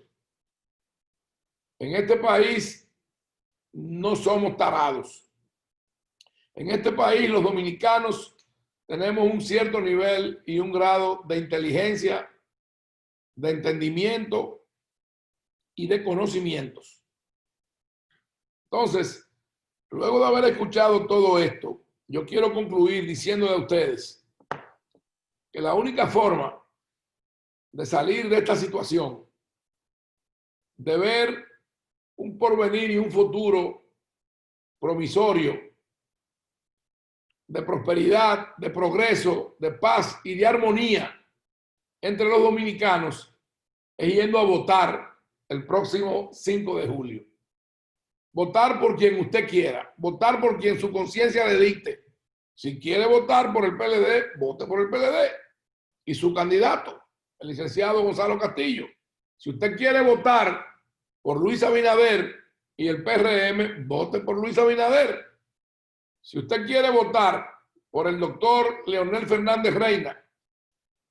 S3: En este país no somos tarados. En este país los dominicanos tenemos un cierto nivel y un grado de inteligencia, de entendimiento y de conocimientos. Entonces, luego de haber escuchado todo esto, yo quiero concluir diciéndole a ustedes que la única forma de salir de esta situación, de ver un porvenir y un futuro promisorio, de prosperidad, de progreso, de paz y de armonía entre los dominicanos, es yendo a votar el próximo 5 de julio. Votar por quien usted quiera, votar por quien su conciencia le dicte. Si quiere votar por el PLD, vote por el PLD y su candidato, el licenciado Gonzalo Castillo. Si usted quiere votar por Luis Abinader y el PRM, vote por Luis Abinader. Si usted quiere votar por el doctor Leonel Fernández Reina,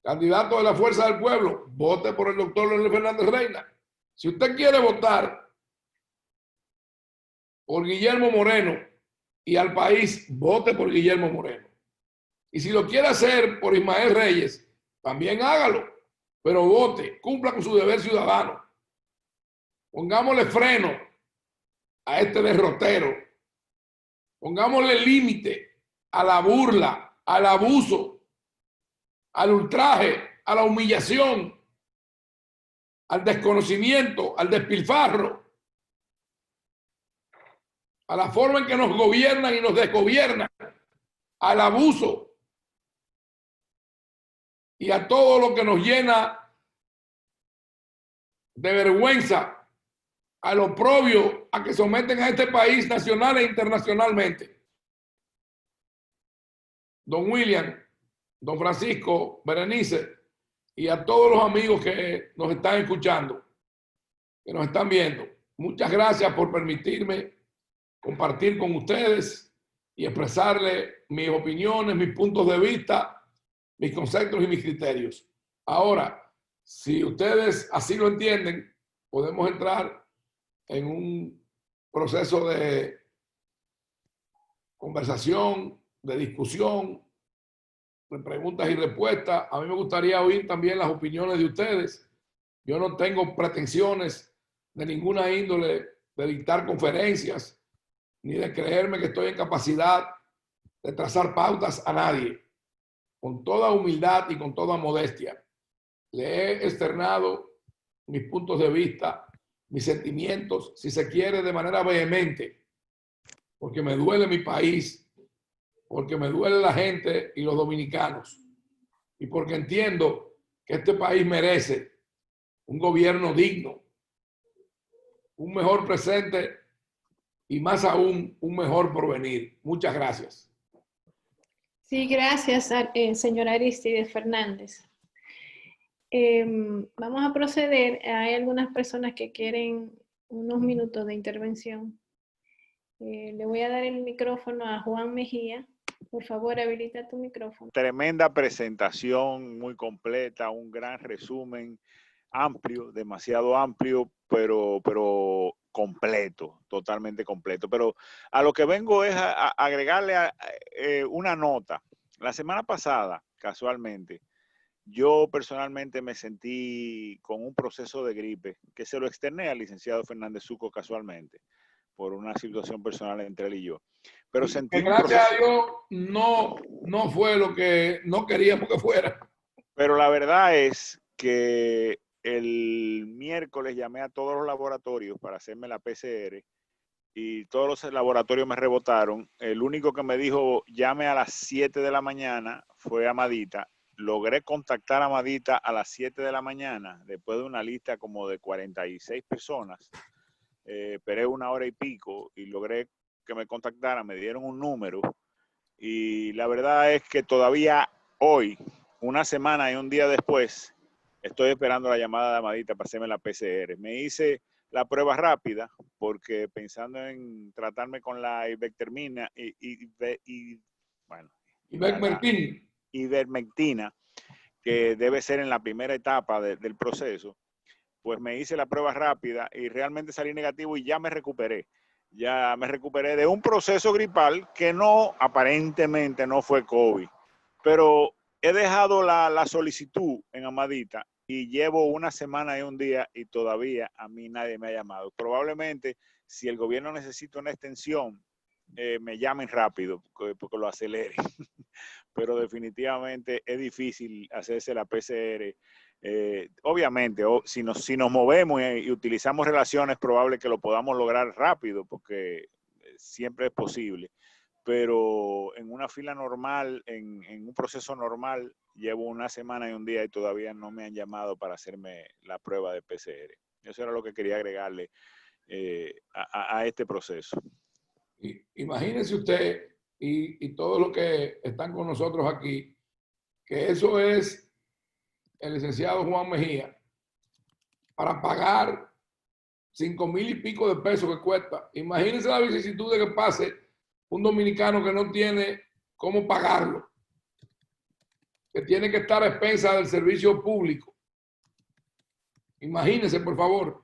S3: candidato de la Fuerza del Pueblo, vote por el doctor Leonel Fernández Reina. Si usted quiere votar por Guillermo Moreno y al país, vote por Guillermo Moreno. Y si lo quiere hacer por Ismael Reyes, también hágalo, pero vote, cumpla con su deber ciudadano. Pongámosle freno a este derrotero. Pongámosle límite a la burla, al abuso, al ultraje, a la humillación, al desconocimiento, al despilfarro, a la forma en que nos gobiernan y nos desgobiernan, al abuso y a todo lo que nos llena de vergüenza, al oprobio a que someten a este país nacional e internacionalmente. Don William, don Francisco, Berenice y a todos los amigos que nos están escuchando, que nos están viendo, muchas gracias por permitirme compartir con ustedes y expresarle mis opiniones, mis puntos de vista, mis conceptos y mis criterios. Ahora, si ustedes así lo entienden, podemos entrar en un proceso de conversación, de discusión, de preguntas y respuestas. A mí me gustaría oír también las opiniones de ustedes. Yo no tengo pretensiones de ninguna índole de dictar conferencias, ni de creerme que estoy en capacidad de trazar pautas a nadie. Con toda humildad y con toda modestia, le he externado mis puntos de vista, mis sentimientos, si se quiere, de manera vehemente, porque me duele mi país, porque me duele la gente y los dominicanos, y porque entiendo que este país merece un gobierno digno, un mejor presente y más aún un mejor porvenir. Muchas gracias.
S1: Sí, gracias, señor Aristides Fernández. Vamos a proceder. Hay algunas personas que quieren unos minutos de intervención. Le voy a dar el micrófono a Juan Mejía. Por favor, habilita tu micrófono.
S9: Tremenda presentación, muy completa, un gran resumen, amplio, demasiado amplio, pero completo, totalmente completo. Pero a lo que vengo es a agregarle una nota. La semana pasada, casualmente, yo personalmente me sentí con un proceso de gripe que se lo externé al licenciado Fernández Succo casualmente, por una situación personal entre él y yo. Pero sentí
S3: gracias a Dios no fue lo que no queríamos que fuera.
S9: Pero la verdad es que el miércoles llamé a todos los laboratorios para hacerme la PCR y todos los laboratorios me rebotaron. El único que me dijo llame a las 7 de la mañana fue Amadita. Logré contactar a Amadita a las 7 de la mañana después de una lista como de 46 personas. Esperé 1 hora y pico y logré que me contactaran, me dieron un número Y la verdad es que todavía hoy, una semana y un día después, estoy esperando la llamada de Amadita para hacerme la PCR. Me hice la prueba rápida porque pensando en tratarme con la ivermectina ivermectina, que debe ser en la primera etapa del proceso, pues me hice la prueba rápida y realmente salí negativo y ya me recuperé. Ya me recuperé de un proceso gripal que no, aparentemente no fue COVID, pero he dejado la solicitud en Amadita y llevo una semana y un día y todavía a mí nadie me ha llamado. Probablemente si el gobierno necesita una extensión, me llamen rápido porque lo acelere. Pero definitivamente es difícil hacerse la PCR. Obviamente, si nos movemos y utilizamos relaciones, es probable que lo podamos lograr rápido porque siempre es posible. Pero en una fila normal, en un proceso normal, llevo una semana y un día y todavía no me han llamado para hacerme la prueba de PCR. Eso era lo que quería agregarle a este proceso.
S3: Imagínese usted y todos los que están con nosotros aquí, que eso es el licenciado Juan Mejía para pagar 5,000 y pico de pesos que cuesta. Imagínense la vicisitud de que pase un dominicano que no tiene cómo pagarlo, que tiene que estar a expensas del servicio público. Imagínense, por favor.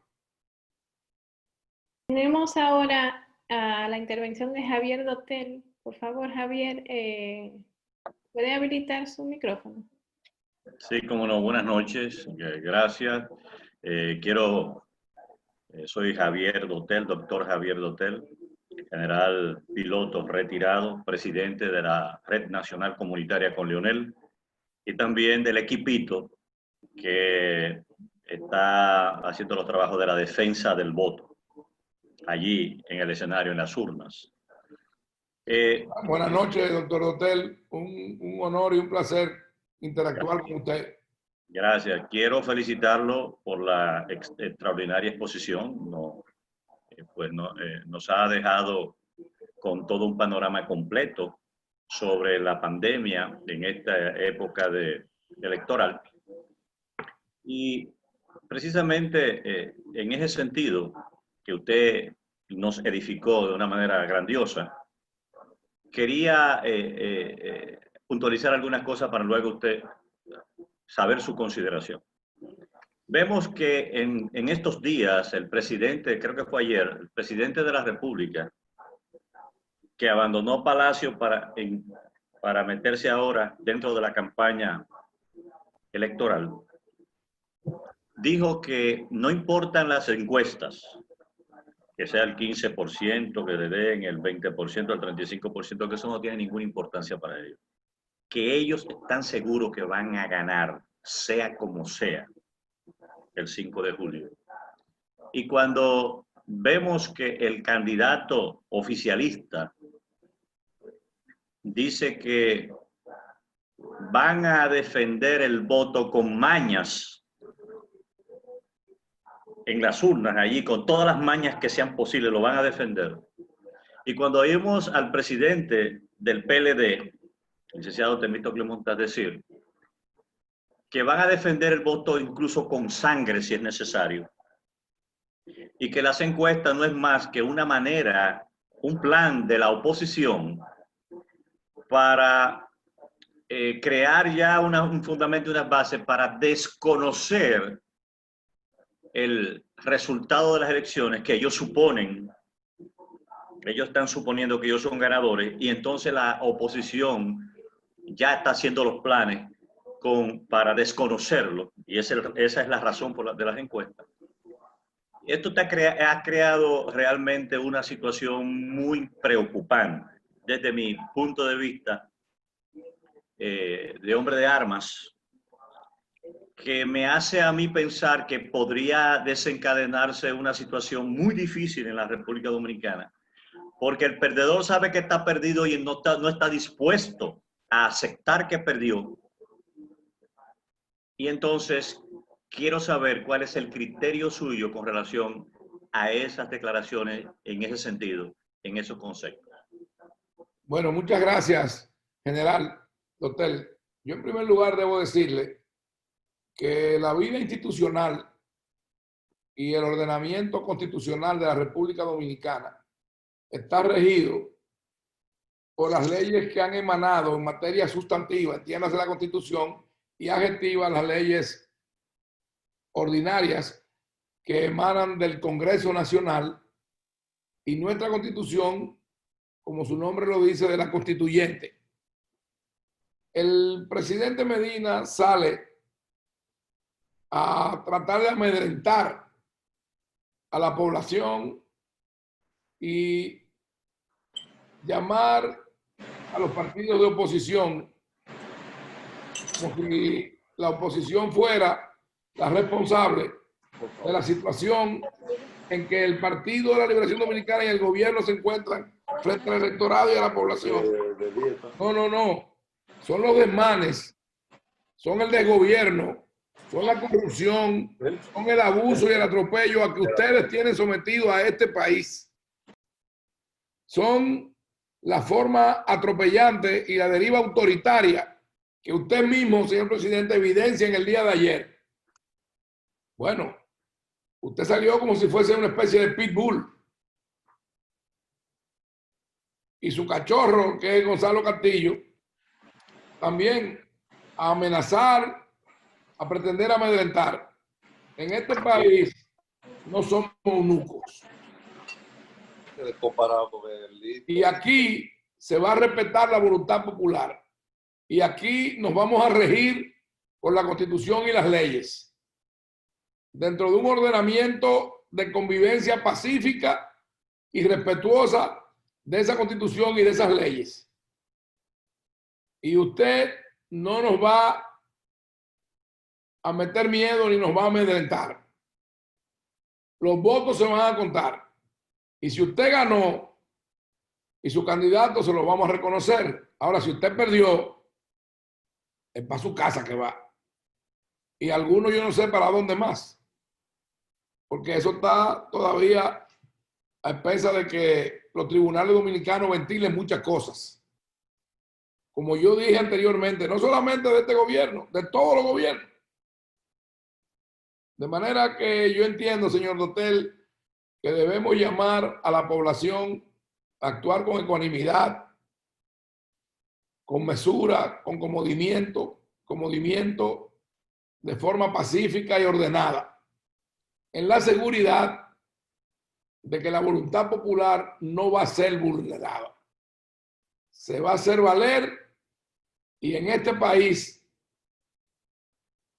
S1: Tenemos ahora a la intervención de Javier Dotel. Por favor, Javier, ¿puede habilitar su micrófono?
S10: Sí, cómo no. Buenas noches. Gracias. Soy Javier Dotel, doctor Javier Dotel, general piloto retirado, presidente de la Red Nacional Comunitaria con Leonel y también del equipito que está haciendo los trabajos de la defensa del voto allí en el escenario, en las urnas.
S3: Buenas noches, doctor Dotel. Un honor y un placer interactuar con usted.
S10: Gracias. Quiero felicitarlo por la extraordinaria exposición. Nos ha dejado con todo un panorama completo sobre la pandemia en esta época electoral. Y precisamente en ese sentido que usted nos edificó de una manera grandiosa, quería puntualizar algunas cosas para luego usted saber su consideración. Vemos que en estos días el presidente, creo que fue ayer, el presidente de la República, que abandonó Palacio para meterse ahora dentro de la campaña electoral, dijo que no importan las encuestas, que sea el 15%, que le den el 20%, el 35%, que eso no tiene ninguna importancia para ellos. Que ellos están seguros que van a ganar, sea como sea, el 5 de julio. Y cuando vemos que el candidato oficialista dice que van a defender el voto con mañas en las urnas, allí con todas las mañas que sean posibles, lo van a defender. Y cuando oímos al presidente del PLD, el licenciado Temístocles Montas, decir que van a defender el voto incluso con sangre si es necesario, y que las encuestas no es más que una manera, un plan de la oposición para crear ya un fundamento y unas bases para desconocer el resultado de las elecciones que ellos suponen, ellos están suponiendo que ellos son ganadores, y entonces la oposición ya está haciendo los planes para desconocerlo, y esa es la razón de las encuestas. Esto ha creado realmente una situación muy preocupante desde mi punto de vista de hombre de armas, que me hace a mí pensar que podría desencadenarse una situación muy difícil en la República Dominicana, porque el perdedor sabe que está perdido y no está dispuesto a aceptar que perdió. Y entonces quiero saber cuál es el criterio suyo con relación a esas declaraciones en ese sentido, en esos conceptos.
S3: Bueno, muchas gracias, general Dotel. Yo en primer lugar debo decirle que la vida institucional y el ordenamiento constitucional de la República Dominicana está regido por las leyes que han emanado en materia sustantiva, entiéndase la Constitución, y adjetiva las leyes ordinarias que emanan del Congreso Nacional, y nuestra Constitución, como su nombre lo dice, de la Constituyente. El presidente Medina sale a tratar de amedrentar a la población y llamar a los partidos de oposición como si la oposición fuera la responsable de la situación en que el Partido de la Liberación Dominicana y el gobierno se encuentran frente al electorado y a la población. No. Son los desmanes, son el desgobierno, son la corrupción, son el abuso y el atropello a que ustedes tienen sometido a este país. Son la forma atropellante y la deriva autoritaria que usted mismo, señor presidente, evidencia en el día de ayer. Bueno, usted salió como si fuese una especie de pitbull. Y su cachorro, que es Gonzalo Castillo, también a amenazar, a pretender amedrentar. En este país no somos eunucos. Y aquí se va a respetar la voluntad popular. Y aquí nos vamos a regir por la Constitución y las leyes, dentro de un ordenamiento de convivencia pacífica y respetuosa de esa Constitución y de esas leyes. Y usted no nos va a meter miedo ni nos va a amedrentar. Los votos se van a contar. Y si usted ganó y su candidato, se lo vamos a reconocer. Ahora, si usted perdió, es para su casa que va. Y algunos yo no sé para dónde más. Porque eso está todavía a expensas de que los tribunales dominicanos ventilen muchas cosas. Como yo dije anteriormente, no solamente de este gobierno, de todos los gobiernos. De manera que yo entiendo, señor Dotel, que debemos llamar a la población a actuar con ecuanimidad, con mesura, con comodimiento, de forma pacífica y ordenada, en la seguridad de que la voluntad popular no va a ser vulnerada. Se va a hacer valer, y en este país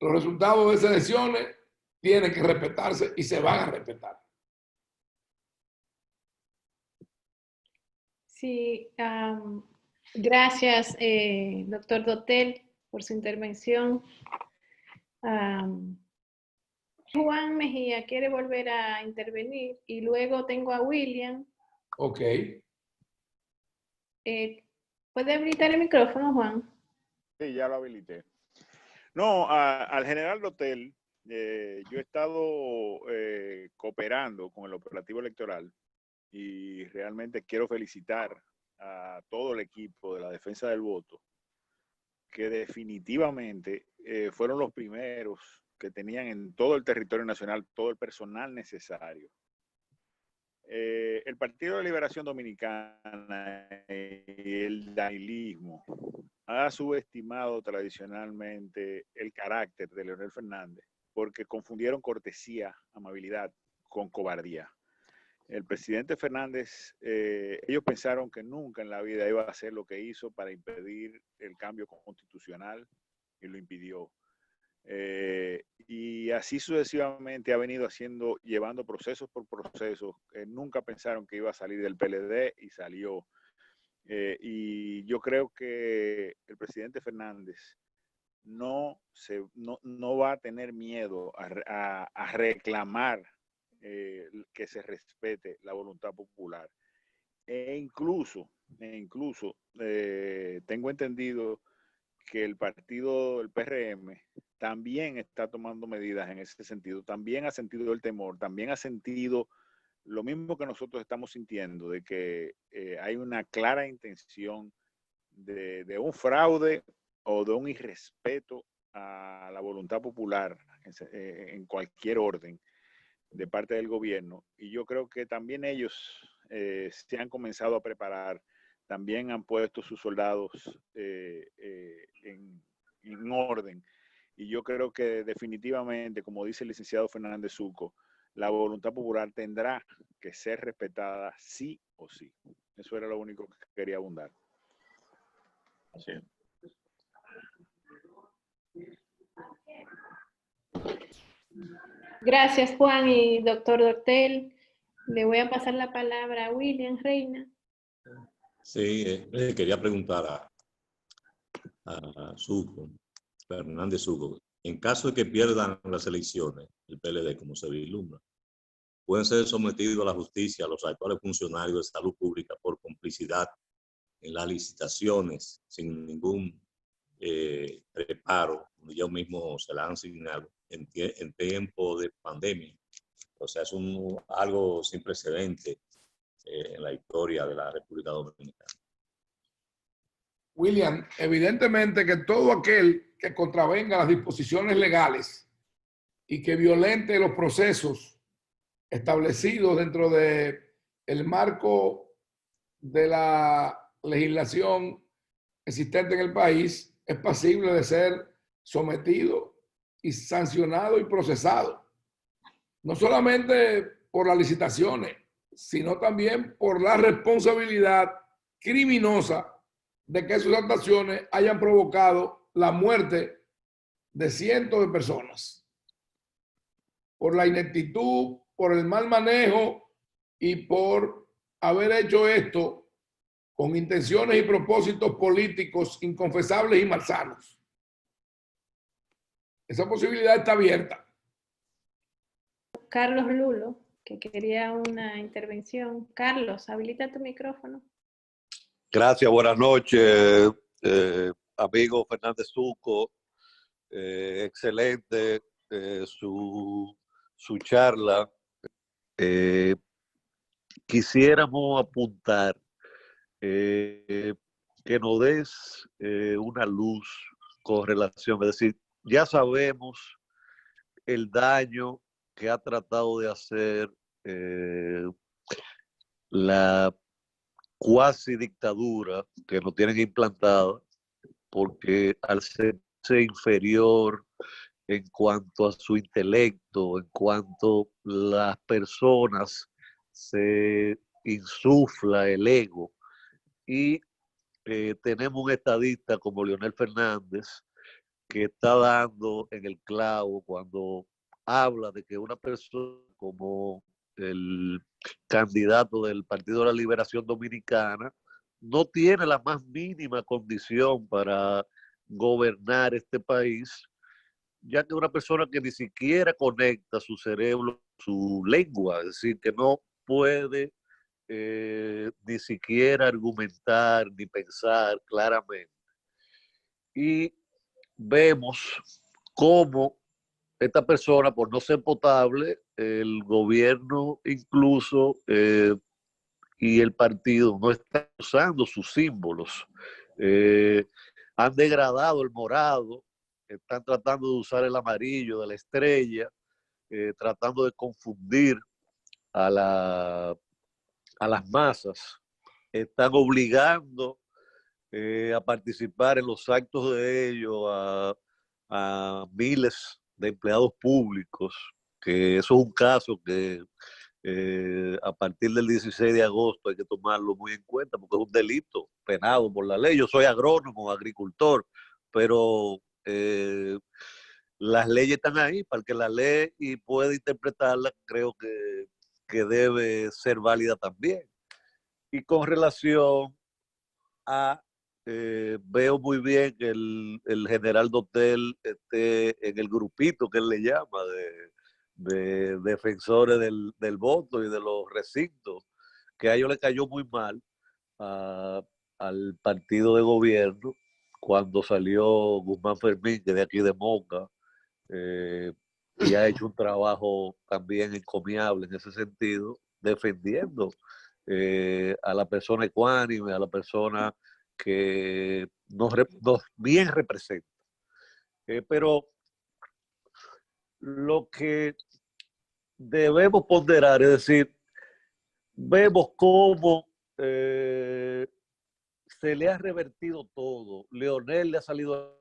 S3: los resultados de esas elecciones tienen que respetarse y se van a respetar.
S1: Sí, gracias, doctor Dotel, por su intervención. Juan Mejía quiere volver a intervenir y luego tengo a William.
S3: Ok.
S1: ¿Puede habilitar el micrófono, Juan?
S9: Sí, ya lo habilité. No, al general Dotel, yo he estado cooperando con el operativo electoral y realmente quiero felicitar a todo el equipo de la defensa del voto, que definitivamente fueron los primeros que tenían en todo el territorio nacional todo el personal necesario. El Partido de Liberación Dominicana y el danilismo ha subestimado tradicionalmente el carácter de Leonel Fernández porque confundieron cortesía, amabilidad con cobardía. El presidente Fernández, ellos pensaron que nunca en la vida iba a hacer lo que hizo para impedir el cambio constitucional y lo impidió. Y así sucesivamente ha venido llevando procesos por procesos. Nunca pensaron que iba a salir del PLD y salió. Y yo creo que el presidente Fernández no va a tener miedo a reclamar que se respete la voluntad popular. E incluso tengo entendido que el partido, el PRM, también está tomando medidas en ese sentido, también ha sentido el temor, también ha sentido lo mismo que nosotros estamos sintiendo, de que hay una clara intención de un fraude o de un irrespeto a la voluntad popular en cualquier orden de parte del gobierno. Y yo creo que también ellos se han comenzado a preparar, también han puesto sus soldados en orden. Y yo creo que definitivamente, como dice el licenciado Fernández Zucco, la voluntad popular tendrá que ser respetada sí o sí. Eso era lo único que quería abundar.
S10: Así es.
S1: Gracias, Juan y doctor Dortel. Le voy a pasar la palabra a William Reina.
S2: Sí, quería preguntar a Zucco, Fernández Zucco, en caso de que pierdan las elecciones, el PLD, como se vislumbra, pueden ser sometidos a la justicia los actuales funcionarios de salud pública por complicidad en las licitaciones sin ningún preparo, como ellos mismos se la han asignado en tiempo de pandemia. O sea, es algo sin precedente en la historia de la República Dominicana.
S3: William, evidentemente que todo aquel que contravenga las disposiciones legales y que violente los procesos establecidos dentro del marco de la legislación existente en el país es pasible de ser sometido y sancionado y procesado. No solamente por las licitaciones, sino también por la responsabilidad criminosa de que sus actuaciones hayan provocado la muerte de cientos de personas. Por la ineptitud, por el mal manejo y por haber hecho esto con intenciones y propósitos políticos inconfesables y malsanos. Esa posibilidad está abierta.
S1: Carlos Lulo, que quería una intervención. Carlos, habilita tu micrófono.
S11: Gracias, buenas noches, amigo Fernández Zucco. Excelente su charla. Quisiéramos apuntar que nos des una luz con relación, es decir, ya sabemos el daño que ha tratado de hacer la cuasi dictadura que nos tienen implantada, porque al serse inferior en cuanto a su intelecto, en cuanto las personas se insufla el ego y tenemos un estadista como Leonel Fernández que está dando en el clavo cuando habla de que una persona como el candidato del Partido de la Liberación Dominicana no tiene la más mínima condición para gobernar este país, ya que una persona que ni siquiera conecta su cerebro, su lengua, es decir, que no puede ni siquiera argumentar ni pensar claramente. Y vemos cómo esta persona, por no ser potable, el gobierno incluso y el partido no están usando sus símbolos. Han degradado el morado, están tratando de usar el amarillo de la estrella, tratando de confundir a las masas. Están obligando a participar en los actos de ellos a miles de empleados públicos, que eso es un caso que a partir del 16 de agosto hay que tomarlo muy en cuenta porque es un delito penado por la ley. Yo soy agrónomo, agricultor, pero las leyes están ahí para el que la lee y puede interpretarla, creo que debe ser válida también. Y con relación a veo muy bien que el general Dotel esté en el grupito que él le llama de defensores del voto y de los recintos, que a ellos le cayó muy mal al partido de gobierno cuando salió Guzmán Fermín, que de aquí de Moca, y ha hecho un trabajo también encomiable en ese sentido, defendiendo a la persona ecuánime, a la persona que nos bien representa. Pero lo que debemos ponderar, es decir, vemos cómo se le ha revertido todo. Leonel le ha salido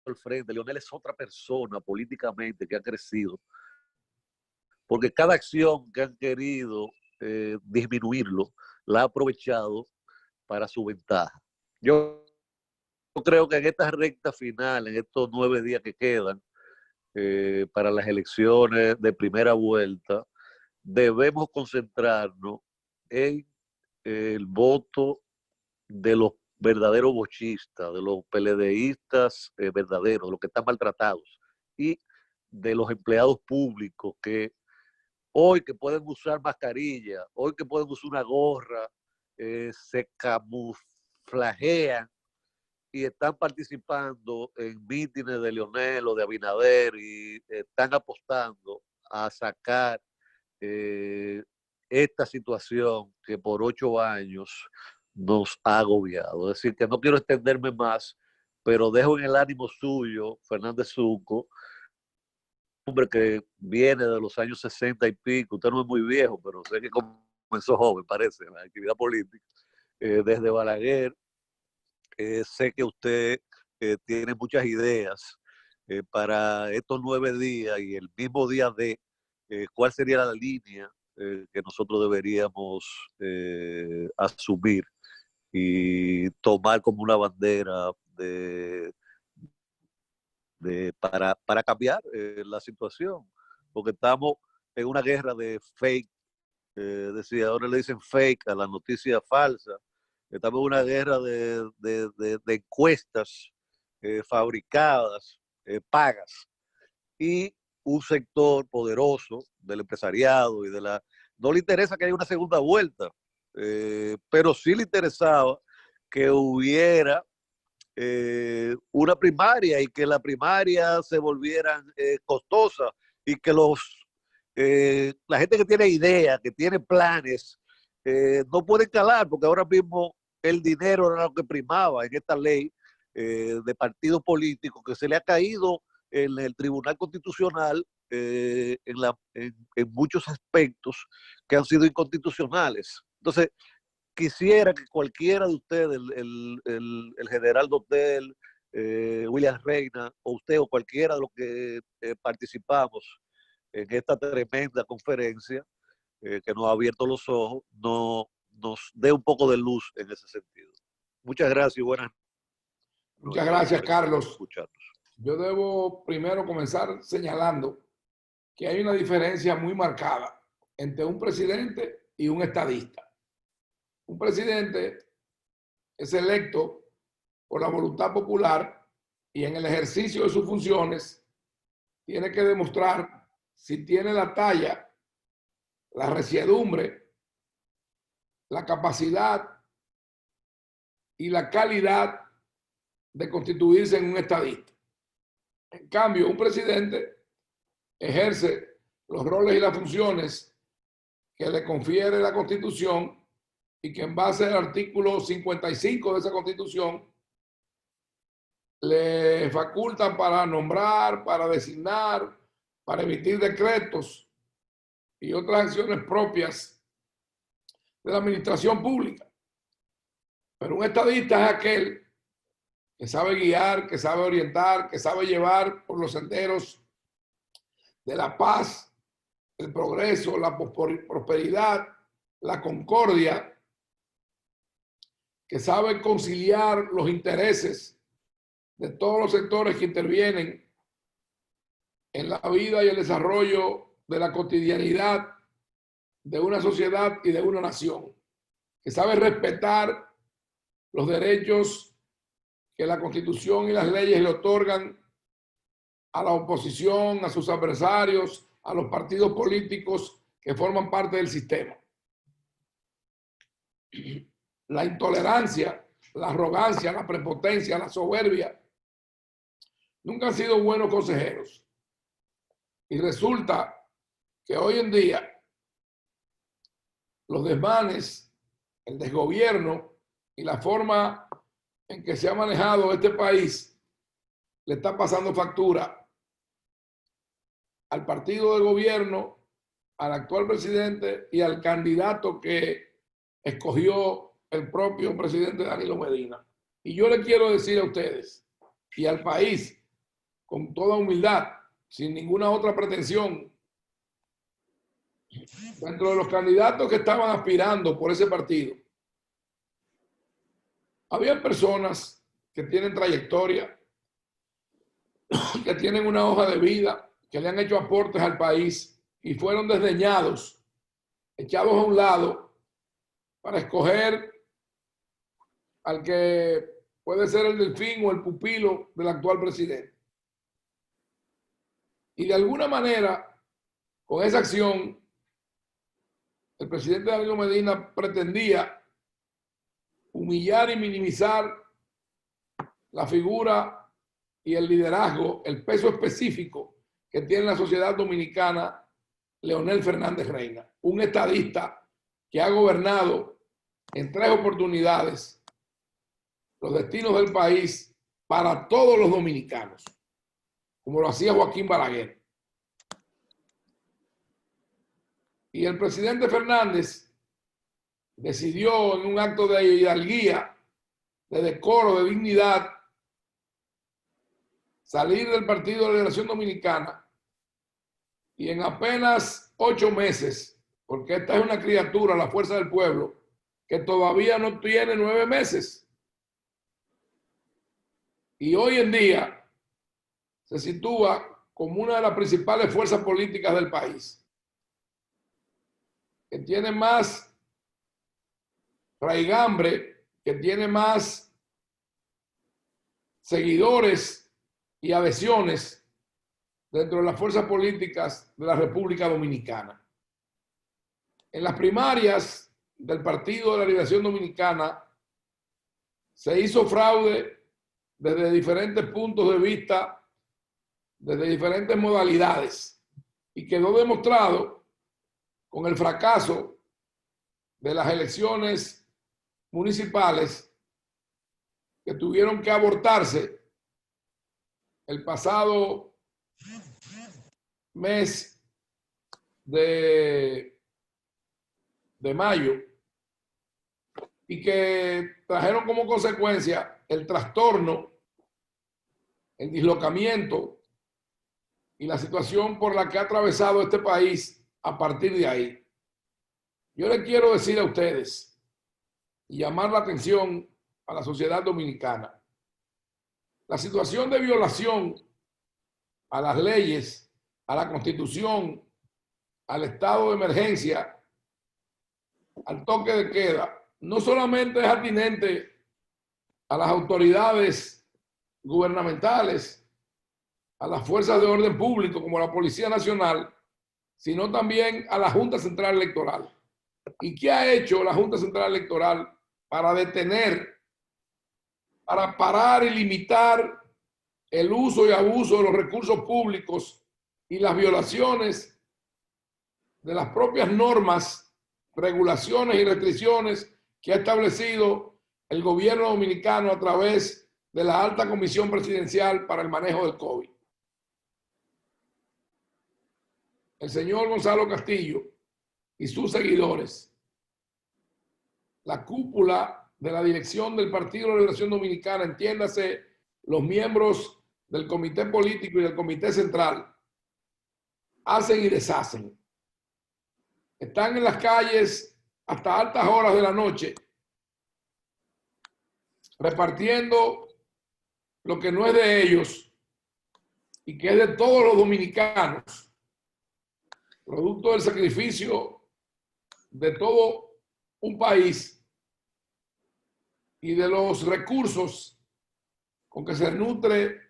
S11: al frente. Leonel es otra persona políticamente que ha crecido, porque cada acción que han querido disminuirlo, la ha aprovechado para su ventaja. Yo creo que en esta recta final, en estos 9 días que quedan para las elecciones de primera vuelta, debemos concentrarnos en el voto de los verdaderos bochistas, de los PLDistas verdaderos, de los que están maltratados, y de los empleados públicos que hoy que pueden usar mascarilla, hoy que pueden usar una gorra, se camuflajean y están participando en mítines de Leonel o de Abinader y están apostando a sacar esta situación que por 8 años nos ha agobiado. Es decir, que no quiero extenderme más, pero dejo en el ánimo suyo, Fernández Zucco, hombre que viene de los años 60 y pico. Usted no es muy viejo, pero sé que comenzó joven, parece, en la actividad política. Desde Balaguer, sé que usted tiene muchas ideas para estos 9 días y el mismo día de cuál sería la línea que nosotros deberíamos asumir y tomar como una bandera para cambiar la situación, porque estamos en una guerra de fake, decía, ahora le dicen fake a la noticia falsa. Estamos en una guerra de encuestas fabricadas, pagas, y un sector poderoso del empresariado y de la... No le interesa que haya una segunda vuelta, pero sí le interesaba que hubiera una primaria y que la primaria se volviera costosa y que la gente que tiene ideas, que tiene planes, no pueden calar, porque ahora mismo el dinero era lo que primaba en esta ley de partidos políticos que se le ha caído en el Tribunal Constitucional en muchos aspectos que han sido inconstitucionales. Entonces, quisiera que cualquiera de ustedes, el general Dotel, William Reina, o usted o cualquiera de los que participamos en esta tremenda conferencia que nos ha abierto los ojos, nos dé un poco de luz en ese sentido. Muchas gracias y buenas noches.
S3: Muchas gracias, Carlos. Yo debo primero comenzar señalando que hay una diferencia muy marcada entre un presidente y un estadista. Un presidente es electo por la voluntad popular y en el ejercicio de sus funciones tiene que demostrar si tiene la talla, la resiedumbre, la capacidad y la calidad de constituirse en un estadista. En cambio, un presidente ejerce los roles y las funciones que le confiere la Constitución y que en base al artículo 55 de esa Constitución le facultan para nombrar, para designar, para emitir decretos y otras acciones propias de la administración pública. Pero un estadista es aquel que sabe guiar, que sabe orientar, que sabe llevar por los senderos de la paz, el progreso, la prosperidad, la concordia, que sabe conciliar los intereses de todos los sectores que intervienen en la vida y el desarrollo de la cotidianidad de una sociedad y de una nación, que sabe respetar los derechos que la Constitución y las leyes le otorgan a la oposición, a sus adversarios, a los partidos políticos que forman parte del sistema. La intolerancia, la arrogancia, la prepotencia, la soberbia nunca han sido buenos consejeros. Y resulta que hoy en día los desmanes, el desgobierno y la forma en que se ha manejado este país le está pasando factura al partido de gobierno, al actual presidente y al candidato que escogió el propio presidente Danilo Medina. Y yo le quiero decir a ustedes y al país, con toda humildad, sin ninguna otra pretensión, dentro de los candidatos que estaban aspirando por ese partido, había personas que tienen trayectoria, que tienen una hoja de vida, que le han hecho aportes al país y fueron desdeñados, echados a un lado para escoger al que puede ser el delfín o el pupilo del actual presidente. Y de alguna manera, con esa acción, el presidente Danilo Medina pretendía humillar y minimizar la figura y el liderazgo, el peso específico que tiene la sociedad dominicana Leonel Fernández Reina, un estadista que ha gobernado en 3 oportunidades los destinos del país para todos los dominicanos, como lo hacía Joaquín Balaguer. Y el presidente Fernández decidió en un acto de hidalguía, de decoro, de dignidad, salir del Partido de Liberación Dominicana y en apenas 8 meses, porque esta es una criatura, la fuerza del pueblo, que todavía no tiene 9 meses. Y hoy en día se sitúa como una de las principales fuerzas políticas del país, que tiene más raigambre, que tiene más seguidores y adhesiones dentro de las fuerzas políticas de la República Dominicana. En las primarias del Partido de la Liberación Dominicana se hizo fraude desde diferentes puntos de vista, desde diferentes modalidades, y quedó demostrado con el fracaso de las elecciones municipales que tuvieron que abortarse el pasado mes de mayo y que trajeron como consecuencia el trastorno, el dislocamiento y la situación por la que ha atravesado este país a partir de ahí. Yo le quiero decir a ustedes y llamar la atención a la sociedad dominicana. La situación de violación a las leyes, a la Constitución, al estado de emergencia, al toque de queda, no solamente es atinente a las autoridades gubernamentales, a las fuerzas de orden público como la Policía Nacional, sino también a la Junta Central Electoral. ¿Y qué ha hecho la Junta Central Electoral para detener, para parar y limitar el uso y abuso de los recursos públicos y las violaciones de las propias normas, regulaciones y restricciones que ha establecido el gobierno dominicano a través de la Alta Comisión Presidencial para el Manejo del COVID? El señor Gonzalo Castillo y sus seguidores, la cúpula de la dirección del Partido de la Liberación Dominicana, entiéndase, los miembros del comité político y del comité central, hacen y deshacen. Están en las calles hasta altas horas de la noche, repartiendo lo que no es de ellos y que es de todos los dominicanos, producto del sacrificio de todo un país y de los recursos con que se nutre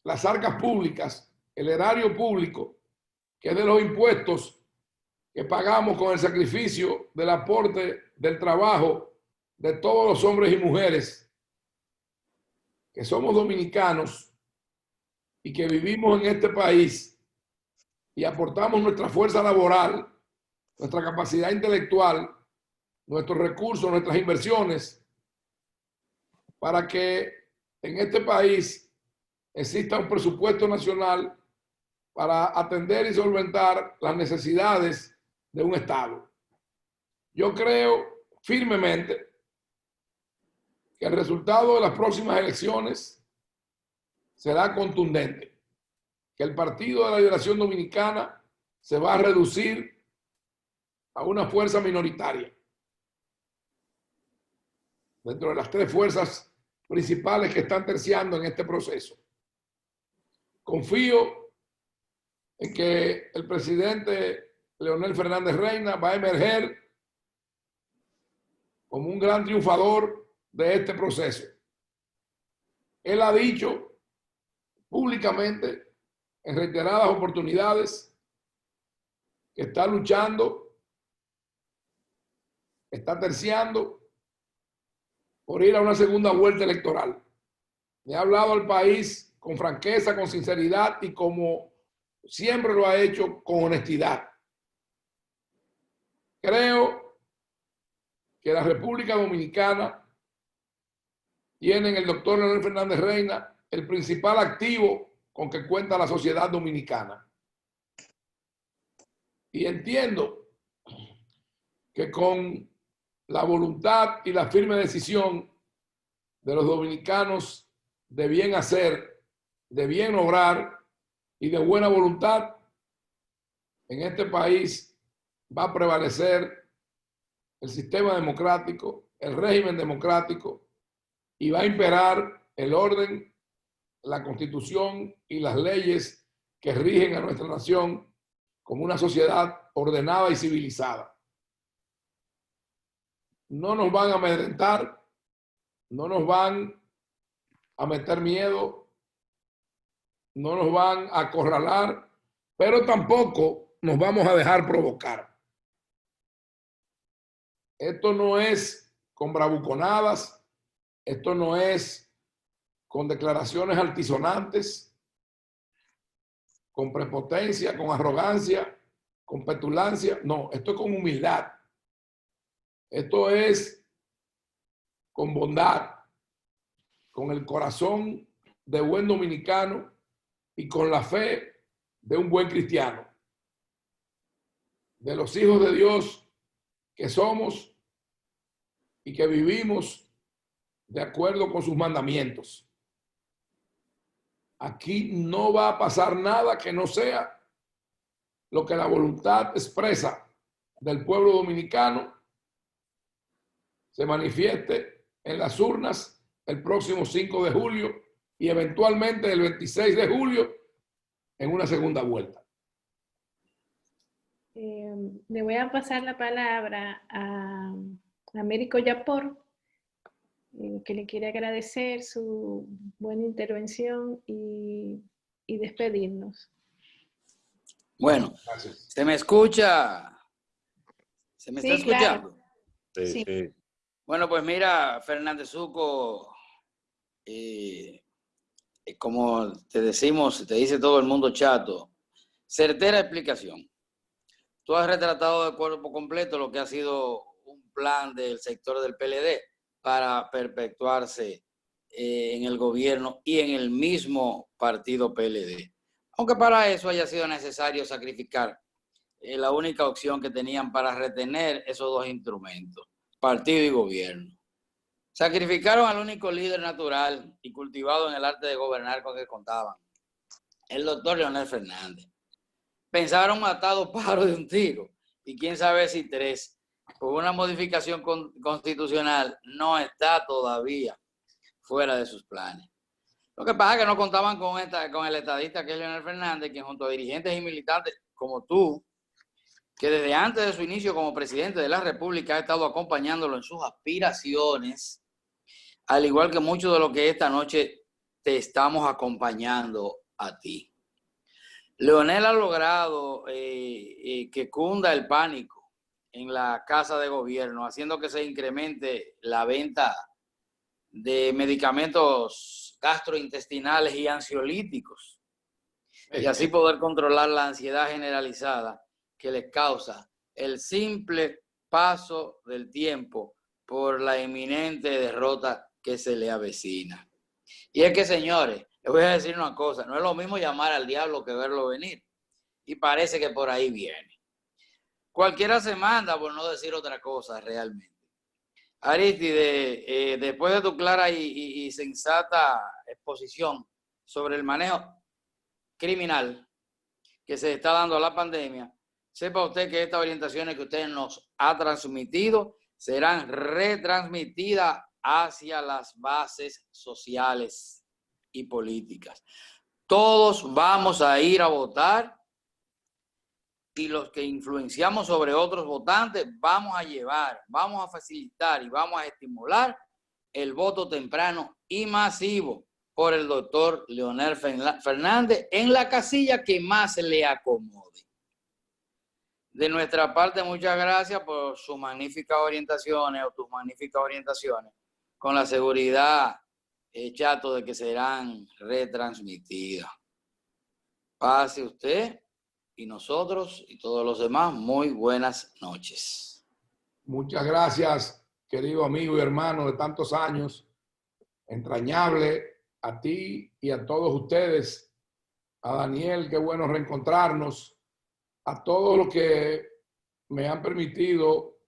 S3: las arcas públicas, el erario público, que es de los impuestos que pagamos con el sacrificio del aporte del trabajo de todos los hombres y mujeres que somos dominicanos y que vivimos en este país y aportamos nuestra fuerza laboral, nuestra capacidad intelectual nuestros recursos, nuestras inversiones, para que en este país exista un presupuesto nacional para atender y solventar las necesidades de un Estado. Yo creo firmemente que el resultado de las próximas elecciones será contundente, que el Partido de la Liberación Dominicana se va a reducir a una fuerza minoritaria dentro de las tres fuerzas principales que están terciando en este proceso. Confío en que el presidente Leonel Fernández Reina va a emerger como un gran triunfador de este proceso. Él ha dicho públicamente en reiteradas oportunidades que está luchando, está terciando por ir a una segunda vuelta electoral. Le ha hablado al país con franqueza, con sinceridad y como siempre lo ha hecho, con honestidad. Creo que la República Dominicana tiene en el doctor Leonel Fernández Reina el principal activo con que cuenta la sociedad dominicana. Y entiendo que con la voluntad y la firme decisión de los dominicanos de bien hacer, de bien obrar y de buena voluntad, en este país va a prevalecer el sistema democrático, el régimen democrático, y va a imperar el orden, la constitución y las leyes que rigen a nuestra nación como una sociedad ordenada y civilizada. No nos van a amedrentar, no nos van a meter miedo, no nos van a acorralar, pero tampoco nos vamos a dejar provocar. Esto no es con bravuconadas, esto no es con declaraciones altisonantes, con prepotencia, con arrogancia, con petulancia. No, esto es con humildad. Esto es con bondad, con el corazón de buen dominicano y con la fe de un buen cristiano, de los hijos de Dios que somos y que vivimos de acuerdo con sus mandamientos. Aquí no va a pasar nada que no sea lo que la voluntad expresa del pueblo dominicano se manifieste en las urnas el próximo 5 de julio y eventualmente el 26 de julio en una segunda vuelta.
S1: Le voy a pasar la palabra a Américo Yapor, que le quiere agradecer su buena intervención y despedirnos.
S12: Bueno, ¿se me escucha? ¿Se me está escuchando?
S2: Claro. Sí, sí.
S12: Bueno, pues mira, Fernández Zuco, como te decimos, te dice todo el mundo chato, certera explicación. Tú has retratado de cuerpo completo lo que ha sido un plan del sector del PLD para perpetuarse en el gobierno y en el mismo partido PLD. Aunque para eso haya sido necesario sacrificar la única opción que tenían para retener esos dos instrumentos, partido y gobierno. Sacrificaron al único líder natural y cultivado en el arte de gobernar con que contaban, el doctor Leonel Fernández. Pensaron matar 2 pájaros de un tiro, y quién sabe si 3, por una modificación constitucional no está todavía fuera de sus planes. Lo que pasa es que no contaban con el estadista que es Leonel Fernández, quien junto a dirigentes y militantes como tú, que desde antes de su inicio como presidente de la República ha estado acompañándolo en sus aspiraciones, al igual que mucho de lo que esta noche te estamos acompañando a ti. Leonel ha logrado que cunda el pánico en la Casa de Gobierno, haciendo que se incremente la venta de medicamentos gastrointestinales y ansiolíticos, y así poder controlar la ansiedad generalizada que les causa el simple paso del tiempo por la inminente derrota que se le avecina. Y es que, señores, les voy a decir una cosa, no es lo mismo llamar al diablo que verlo venir. Y parece que por ahí viene. Cualquiera se manda, por no decir otra cosa realmente. Aristide, después de tu clara y sensata exposición sobre el manejo criminal que se está dando a la pandemia, sepa usted que estas orientaciones que usted nos ha transmitido serán retransmitidas hacia las bases sociales y políticas. Todos vamos a ir a votar y los que influenciamos sobre otros votantes vamos a llevar, vamos a facilitar y vamos a estimular el voto temprano y masivo por el doctor Leonel Fernández en la casilla que más le acomode. De nuestra parte, muchas gracias por sus magníficas orientaciones o tus magníficas orientaciones, con la seguridad, Chato, de que serán retransmitidas. Pase usted y nosotros y todos los demás, muy buenas noches.
S3: Muchas gracias, querido amigo y hermano de tantos años, entrañable, a ti y a todos ustedes, a Daniel, qué bueno reencontrarnos, a todos los que me han permitido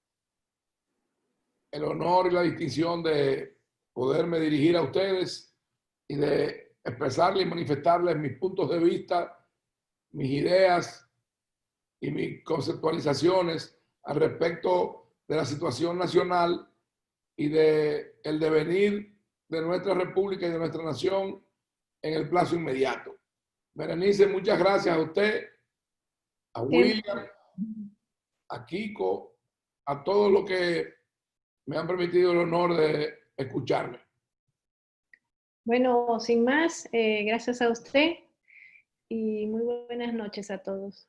S3: el honor y la distinción de poderme dirigir a ustedes y de expresarles y manifestarles mis puntos de vista, mis ideas y mis conceptualizaciones al respecto de la situación nacional y de el devenir de nuestra república y de nuestra nación en el plazo inmediato. Berenice, muchas gracias a usted, a William, a Kiko, a todos los que me han permitido el honor de escucharme.
S1: Bueno, sin más, gracias a usted y muy buenas noches a todos.